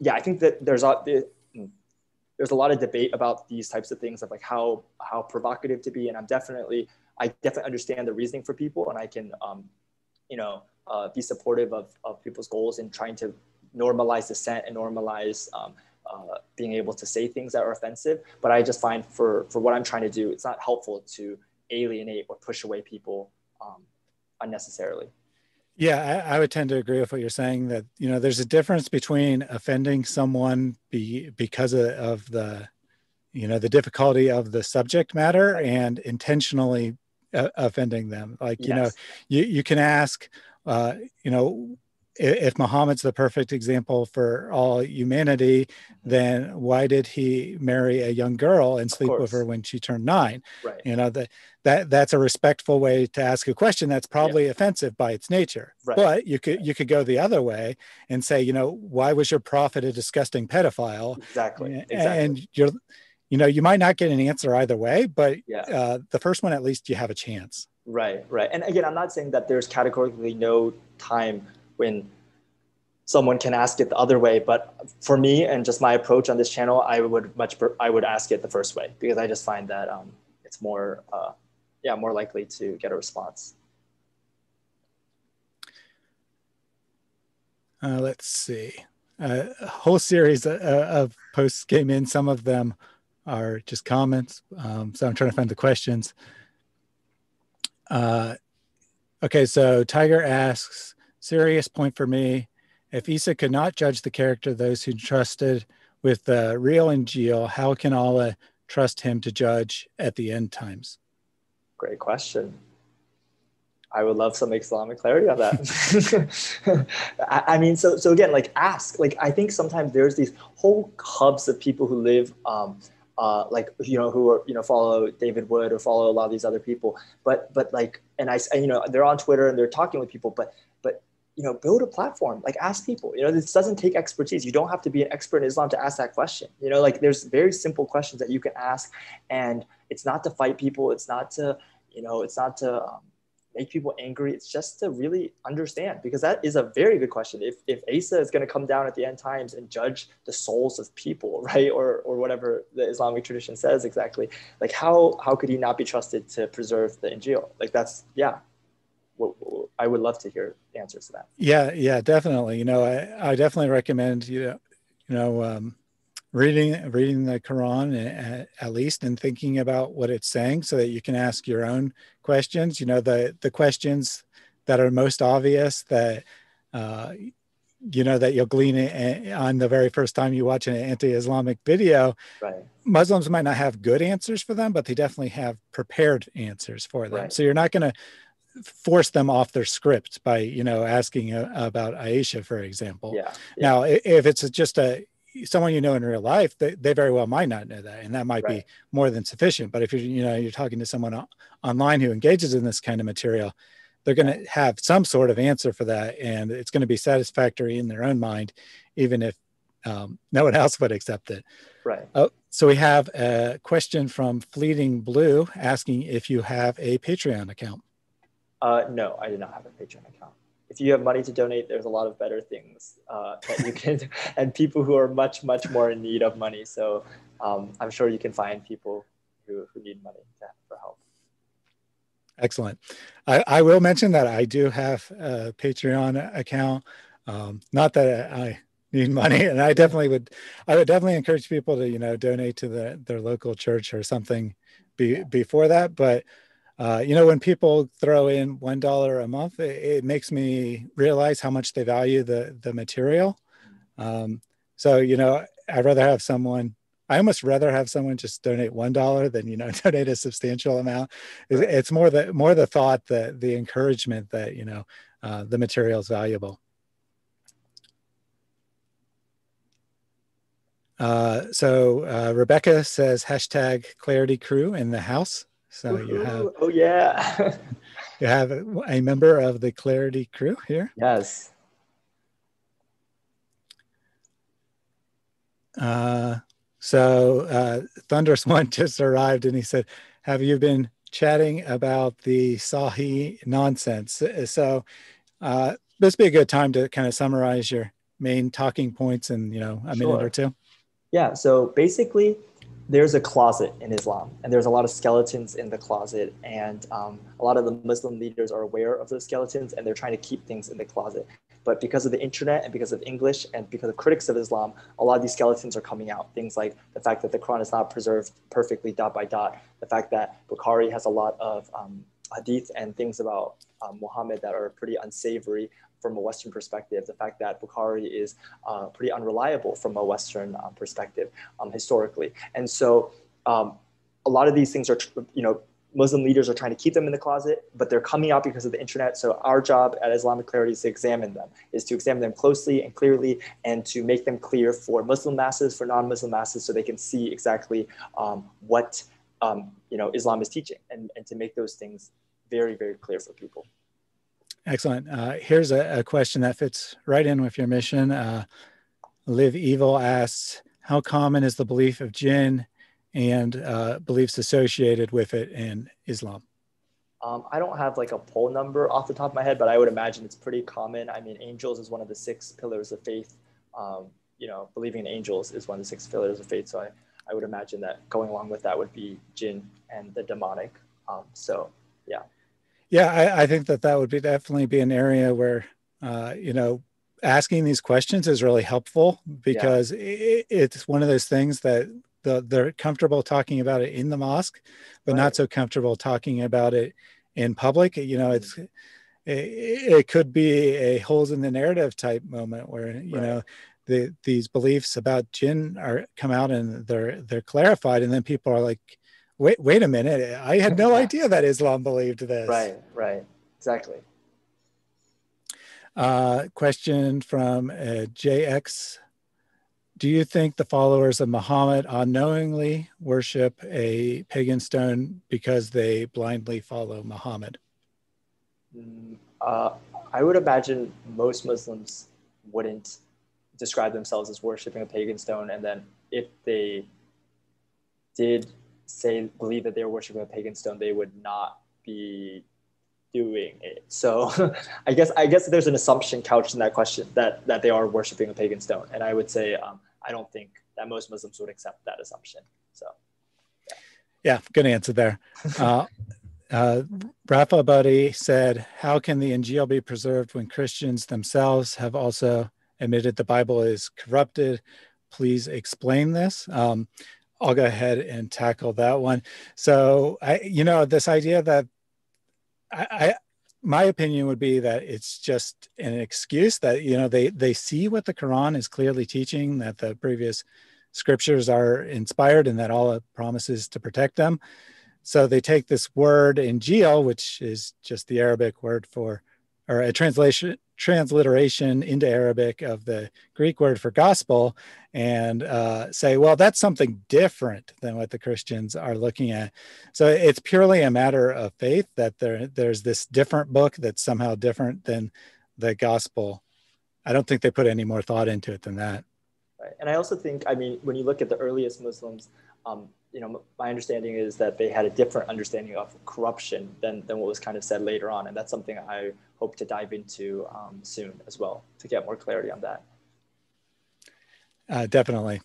yeah, I think that there's a lot of debate about these types of things of like how provocative to be. And I definitely understand the reasoning for people, and I can, you know, be supportive of people's goals in trying to normalize dissent and normalize being able to say things that are offensive. But I just find for what I'm trying to do, it's not helpful to alienate or push away people unnecessarily. Yeah, I would tend to agree with what you're saying, that, you know, there's a difference between offending someone because of the, you know, the difficulty of the subject matter and intentionally offending them. Like, yes. You know, you can ask, you know, if Muhammad's the perfect example for all humanity, then why did he marry a young girl and sleep with her when she turned 9? Right. You know, that's a respectful way to ask a question that's probably offensive by its nature. Right. But you could go the other way and say, you know, why was your prophet a disgusting pedophile? Exactly. And you're, you know, you might not get an answer either way, but the first one, at least you have a chance. Right. Right. And again, I'm not saying that there's categorically no time when someone can ask it the other way. But for me and just my approach on this channel, I would ask it the first way, because I just find that it's more, more likely to get a response. Let's see. A whole series of posts came in. Some of them are just comments. So I'm trying to find the questions. Okay, so Tiger asks, serious point for me. If Isa could not judge the character of those who trusted with the real Injil, how can Allah trust him to judge at the end times? Great question. I would love some Islamic clarity on that. I mean, so again, like, ask. Like, I think sometimes there's these whole hubs of people who live, like, you know, who are, you know, follow David Wood or follow a lot of these other people. But like, and you know, they're on Twitter and they're talking with people, but you know, build a platform, like, ask people, you know, this doesn't take expertise. You don't have to be an expert in Islam to ask that question. You know, like, there's very simple questions that you can ask, and it's not to fight people. It's not to, you know, it's not to make people angry. It's just to really understand, because that is a very good question. If Asa is going to come down at the end times and judge the souls of people, right? Or whatever the Islamic tradition says exactly, like, how could he not be trusted to preserve the Injil? Like, that's, I would love to hear answers to that. Yeah, definitely. You know, I definitely recommend, reading the Quran at least, and thinking about what it's saying, so that you can ask your own questions. You know, the questions that are most obvious, that you know, that you'll glean on the very first time you watch an anti-Islamic video. Right. Muslims might not have good answers for them, but they definitely have prepared answers for them. Right. So you're not going to force them off their script by, you know, asking about Aisha, for example. Yeah. Now, if it's just someone you know in real life, they very well might not know that, and that might be more than sufficient. But if you're talking to someone online who engages in this kind of material, they're going to have some sort of answer for that, and it's going to be satisfactory in their own mind, even if no one else would accept it. Right. So we have a question from Fleeting Blue asking if you have a Patreon account. No, I do not have a Patreon account. If you have money to donate, there's a lot of better things that you can, and people who are much, much more in need of money. So I'm sure you can find people who need money for help. Excellent. I will mention that I do have a Patreon account. Not that I need money, and I would definitely encourage people to, you know, donate to their local church or something before that. But you know, when people throw in $1 a month, it makes me realize how much they value the material. So, you know, I almost rather have someone just donate $1 than, you know, donate a substantial amount. Right. It's more the thought, the encouragement that, you know, the material is valuable. So Rebecca says #ClarityCrew in the house. So you have, oh yeah, you have a member of the Clarity crew here. Yes. So Thunderous One just arrived and he said, have you been chatting about the Sahih nonsense? So this would be a good time to kind of summarize your main talking points in, you know, a minute or two. Yeah, so basically there's a closet in Islam, and there's a lot of skeletons in the closet, and a lot of the Muslim leaders are aware of those skeletons, and they're trying to keep things in the closet. But because of the internet and because of English and because of critics of Islam, a lot of these skeletons are coming out. Things like the fact that the Quran is not preserved perfectly dot by dot, the fact that Bukhari has a lot of hadith and things about Muhammad that are pretty unsavory from a Western perspective, the fact that Bukhari is pretty unreliable from a Western perspective historically. And so a lot of these things are, you know, Muslim leaders are trying to keep them in the closet, but they're coming out because of the internet. So our job at Islamic Clarity is to examine them closely and clearly, and to make them clear for Muslim masses, for non-Muslim masses, so they can see exactly what you know, Islam is teaching, and to make those things very, very clear for people. Excellent. Here's a question that fits right in with your mission. Live Evil asks, how common is the belief of jinn and beliefs associated with it in Islam? I don't have like a poll number off the top of my head, but I would imagine it's pretty common. I mean, angels is one of the 6 pillars of faith. You know, believing in angels is one of the 6 pillars of faith. So I would imagine that going along with that would be jinn and the demonic. So yeah. Yeah, I think that would definitely be an area where, you know, asking these questions is really helpful, because it's one of those things that they're comfortable talking about it in the mosque, but not so comfortable talking about it in public. You know, it could be a holes in the narrative type moment where, you know, these beliefs about jinn come out and they're clarified, and then people are like, wait a minute, I had no idea that Islam believed this. Right, exactly. Question from JX. Do you think the followers of Muhammad unknowingly worship a pagan stone because they blindly follow Muhammad? I would imagine most Muslims wouldn't describe themselves as worshiping a pagan stone, and then if they did believe that they were worshiping a pagan stone, they would not be doing it. So I guess there's an assumption couched in that question that they are worshiping a pagan stone, and I would say I don't think that most Muslims would accept that assumption. So yeah, good answer there. Rafa Buddy said, how can the Injil be preserved when Christians themselves have also admitted the Bible is corrupted? Please explain this. I'll go ahead and tackle that one. So, you know, this idea that my opinion would be that it's just an excuse that, you know, they see what the Quran is clearly teaching, that the previous scriptures are inspired and that Allah promises to protect them. So they take this word Injil, which is just the Arabic word for, or a transliteration into Arabic of the Greek word for gospel, and say, well, that's something different than what the Christians are looking at. So it's purely a matter of faith that there's this different book that's somehow different than the gospel. I don't think they put any more thought into it than that. Right. And I also think, I mean, when you look at the earliest Muslims, you know, my understanding is that they had a different understanding of corruption than what was kind of said later on. And that's something I hope to dive into soon as well, to get more clarity on that. Definitely.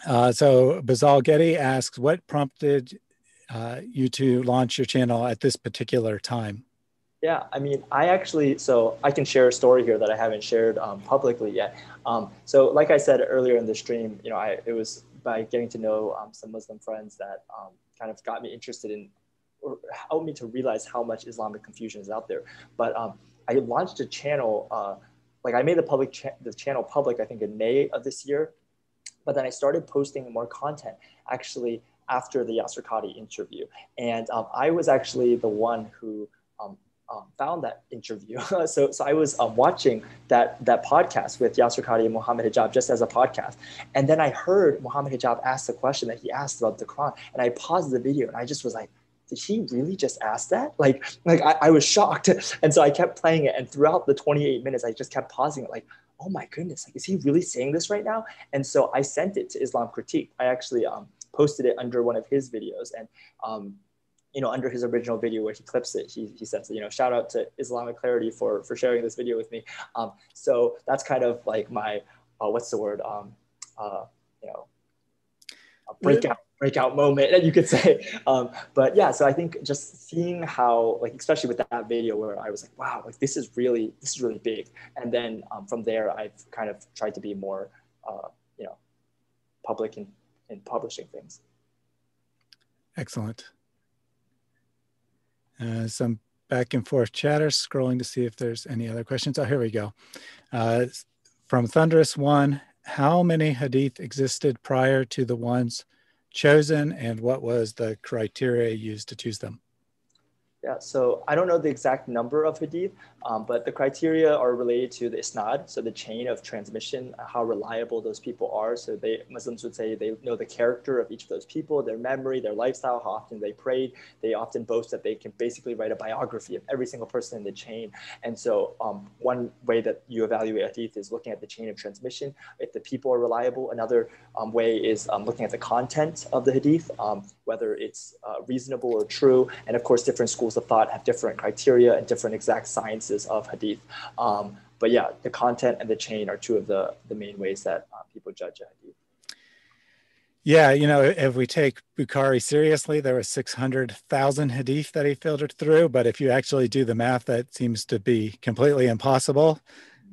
So Bazal Getty asks, what prompted you to launch your channel at this particular time? Yeah, I mean, so I can share a story here that I haven't shared publicly yet. So like I said earlier in the stream, you know, it was by getting to know some Muslim friends that kind of got me interested in, or helped me to realize how much Islamic confusion is out there. But I launched a channel, like I made the channel public, I think in May of this year. But then I started posting more content actually after the Yasser Qadhi interview. And I was actually the one who found that interview. so I was watching that podcast with Yasser Qadhi and Muhammad Hijab just as a podcast. And then I heard Muhammad Hijab ask the question that he asked about the Quran. And I paused the video and I just was like, did he really just ask that? Like I was shocked. And so I kept playing it. And throughout the 28 minutes, I just kept pausing it like, oh my goodness, like, is he really saying this right now? And so I sent it to Islam Critique. I actually posted it under one of his videos. And you know, under his original video where he clips it, he says, you know, shout out to Islamic Clarity for sharing this video with me. So that's kind of like my, what's the word? You know, a breakout moment that you could say. But yeah, so I think just seeing how, like, especially with that video where I was like, wow, like this is really big. And then from there, I've kind of tried to be more, you know, public in publishing things. Excellent. Some back and forth chatter, scrolling to see if there's any other questions. Oh, here we go. From Thunderous One, how many hadith existed prior to the ones chosen, and what was the criteria used to choose them? Yeah, so I don't know the exact number of hadith, but the criteria are related to the isnad, so the chain of transmission, how reliable those people are. So Muslims would say they know the character of each of those people, their memory, their lifestyle, how often they prayed. They often boast that they can basically write a biography of every single person in the chain. And so one way that you evaluate hadith is looking at the chain of transmission, if the people are reliable. Another way is looking at the content of the hadith, whether it's reasonable or true. And of course, different schools of thought have different criteria and different exact sciences of hadith. But yeah, the content and the chain are two of the main ways that people judge a hadith. Yeah, you know, if we take Bukhari seriously, there was 600,000 hadith that he filtered through. But if you actually do the math, that seems to be completely impossible.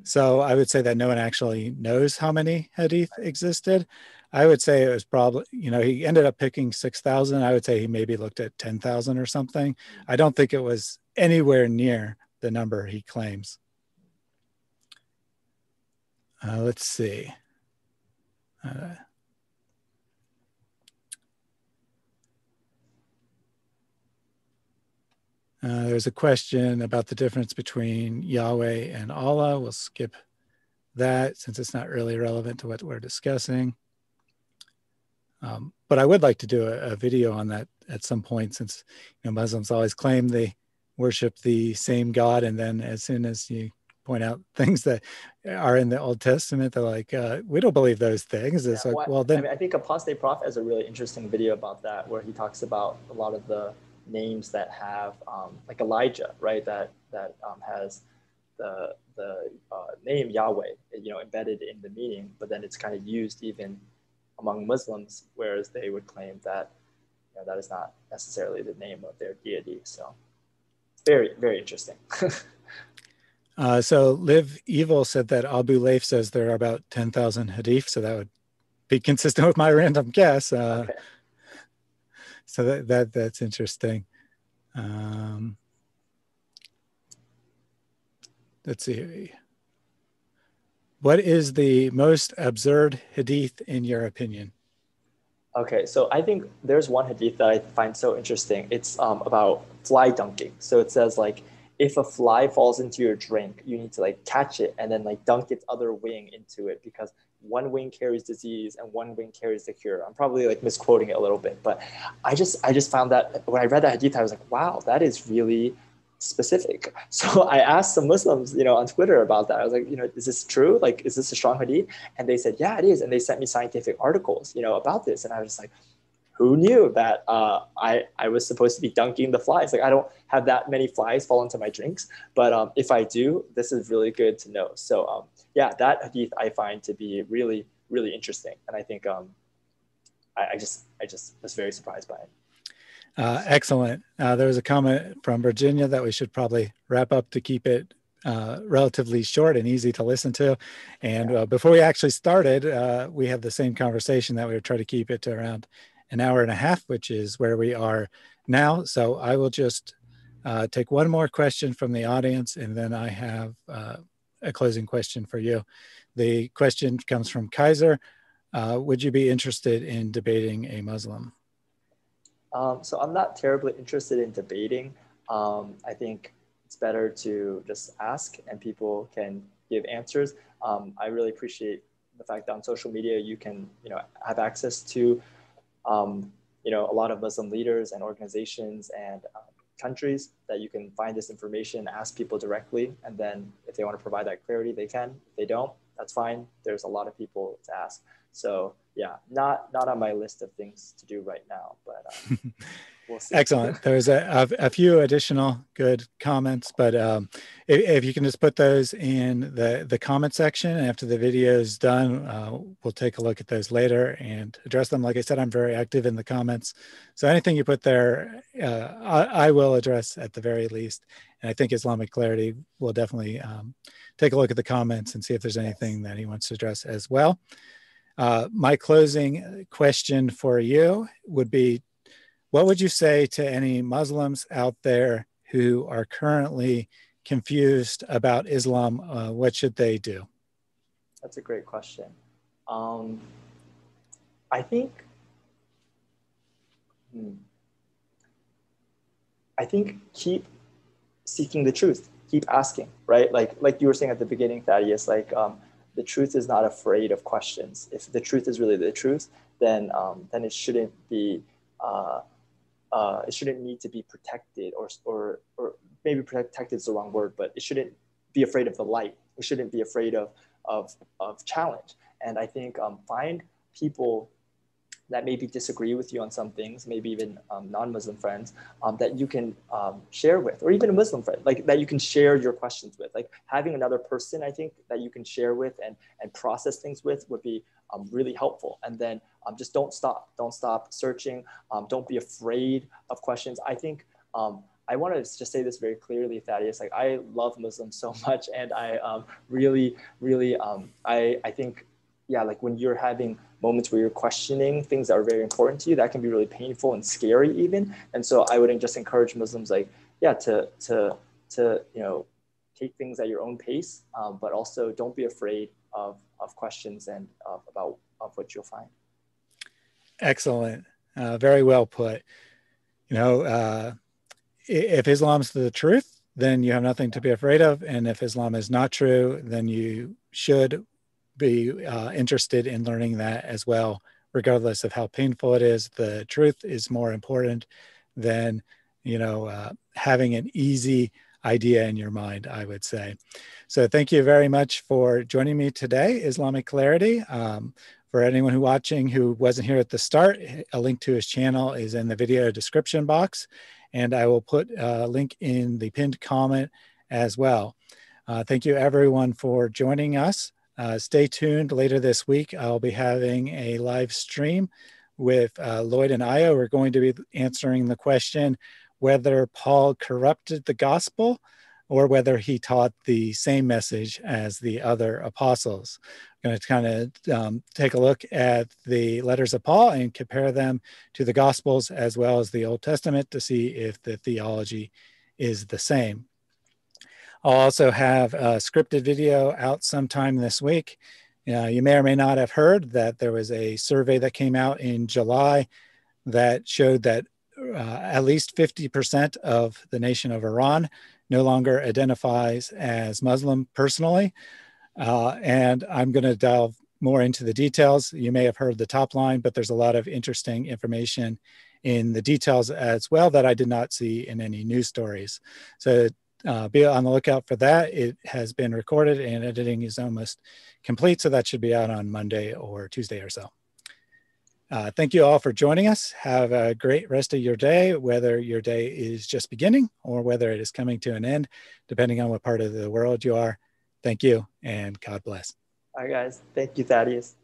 So I would say that no one actually knows how many hadith existed. I would say it was probably, you know, he ended up picking 6,000. I would say he maybe looked at 10,000 or something. I don't think it was anywhere near the number he claims. Let's see. There's a question about the difference between Yahweh and Allah. We'll skip that since it's not really relevant to what we're discussing. But I would like to do a video on that at some point, since, you know, Muslims always claim they worship the same God, and then as soon as you point out things that are in the Old Testament, they're like, we don't believe those things. It's like, well, then I think Apostate Prof has a really interesting video about that, where he talks about a lot of the names that have like Elijah, right? That has the name Yahweh, you know, embedded in the meaning, but then it's kind of used even among Muslims, whereas they would claim that, you know, that is not necessarily the name of their deity. So very, very interesting. So Live Evil said that Abu Laif says there are about 10,000 hadith, so that would be consistent with my random guess. Okay. So that's interesting. let's see. What is the most absurd hadith in your opinion? Okay, so I think there's one hadith that I find so interesting. It's about fly dunking. So it says like, if a fly falls into your drink, you need to like catch it and then like dunk its other wing into it, because one wing carries disease and one wing carries the cure. I'm probably like misquoting it a little bit, but I just found that when I read that hadith, I was like, wow, that is really specific. So I asked some Muslims, on Twitter about that. I was like, is this true? Like, is this a strong hadith? And they said, yeah, it is. And they sent me scientific articles, about this. And I was just like, who knew that I was supposed to be dunking the flies? Like, I don't have that many flies fall into my drinks, but if I do, this is really good to know. So yeah, that hadith I find to be really, really interesting. And I think I just was very surprised by it. Excellent. There was a comment from Virginia that we should probably wrap up to keep it relatively short and easy to listen to. And before we actually started, we had the same conversation that we would try to keep it to around an hour and a half, which is where we are now. So I will just take one more question from the audience, and then I have a closing question for you. The question comes from Kaiser. Would you be interested in debating a Muslim? So I'm not terribly interested in debating. I think it's better to just ask and people can give answers. I really appreciate the fact that on social media, you can, have access to, a lot of Muslim leaders and organizations and countries that you can find this information, ask people directly. And then if they want to provide that clarity, they can. If they don't, that's fine. There's a lot of people to ask. So yeah, not on my list of things to do right now, but we'll see. Excellent. There's a few additional good comments, but if you can just put those in the comment section after the video is done, we'll take a look at those later and address them. Like I said, I'm very active in the comments. So anything you put there, I will address at the very least. And I think Islamic Clarity will definitely take a look at the comments and see if there's anything that he wants to address as well. My closing question for you would be, what would you say to any Muslims out there who are currently confused about Islam? What should they do? That's a great question. I think keep seeking the truth, keep asking, right? Like you were saying at the beginning, Thaddeus, the truth is not afraid of questions. If the truth is really the truth, then it shouldn't be it shouldn't need to be protected, or maybe protected is the wrong word, but it shouldn't be afraid of the light. It shouldn't be afraid of challenge. And I think find people that maybe disagree with you on some things, maybe even non-Muslim friends that you can share with, or even a Muslim friend, like that you can share your questions with. Like having another person, I think, that you can share with and process things with would be really helpful. And then just don't stop searching. Don't be afraid of questions. I think I want to just say this very clearly, Thaddeus. Like, I love Muslims so much, and I really, I think, yeah, like when you're having moments where you're questioning things that are very important to you, that can be really painful and scary even. And so I would just encourage Muslims, like, yeah, to take things at your own pace, but also don't be afraid of questions and of what you'll find. Excellent. Very well put. If Islam's the truth, then you have nothing to be afraid of. And if Islam is not true, then you should be interested in learning that as well, regardless of how painful it is. The truth is more important than, having an easy idea in your mind, I would say. So thank you very much for joining me today, Islamic Clarity. For anyone who watching who wasn't here at the start, a link to his channel is in the video description box, and I will put a link in the pinned comment as well. Thank you everyone for joining us. Stay tuned. Later this week, I'll be having a live stream with Lloyd and Io. We're going to be answering the question whether Paul corrupted the gospel or whether he taught the same message as the other apostles. I'm going to kind of take a look at the letters of Paul and compare them to the Gospels as well as the Old Testament to see if the theology is the same. I'll also have a scripted video out sometime this week. You may or may not have heard that there was a survey that came out in July that showed that at least 50% of the nation of Iran no longer identifies as Muslim personally. And I'm going to delve more into the details. You may have heard the top line, but there's a lot of interesting information in the details as well that I did not see in any news stories. So be on the lookout for that. It has been recorded and editing is almost complete. So that should be out on Monday or Tuesday or so. Thank you all for joining us. Have a great rest of your day, whether your day is just beginning or whether it is coming to an end, depending on what part of the world you are. Thank you and God bless. All right, guys. Thank you, Thaddeus.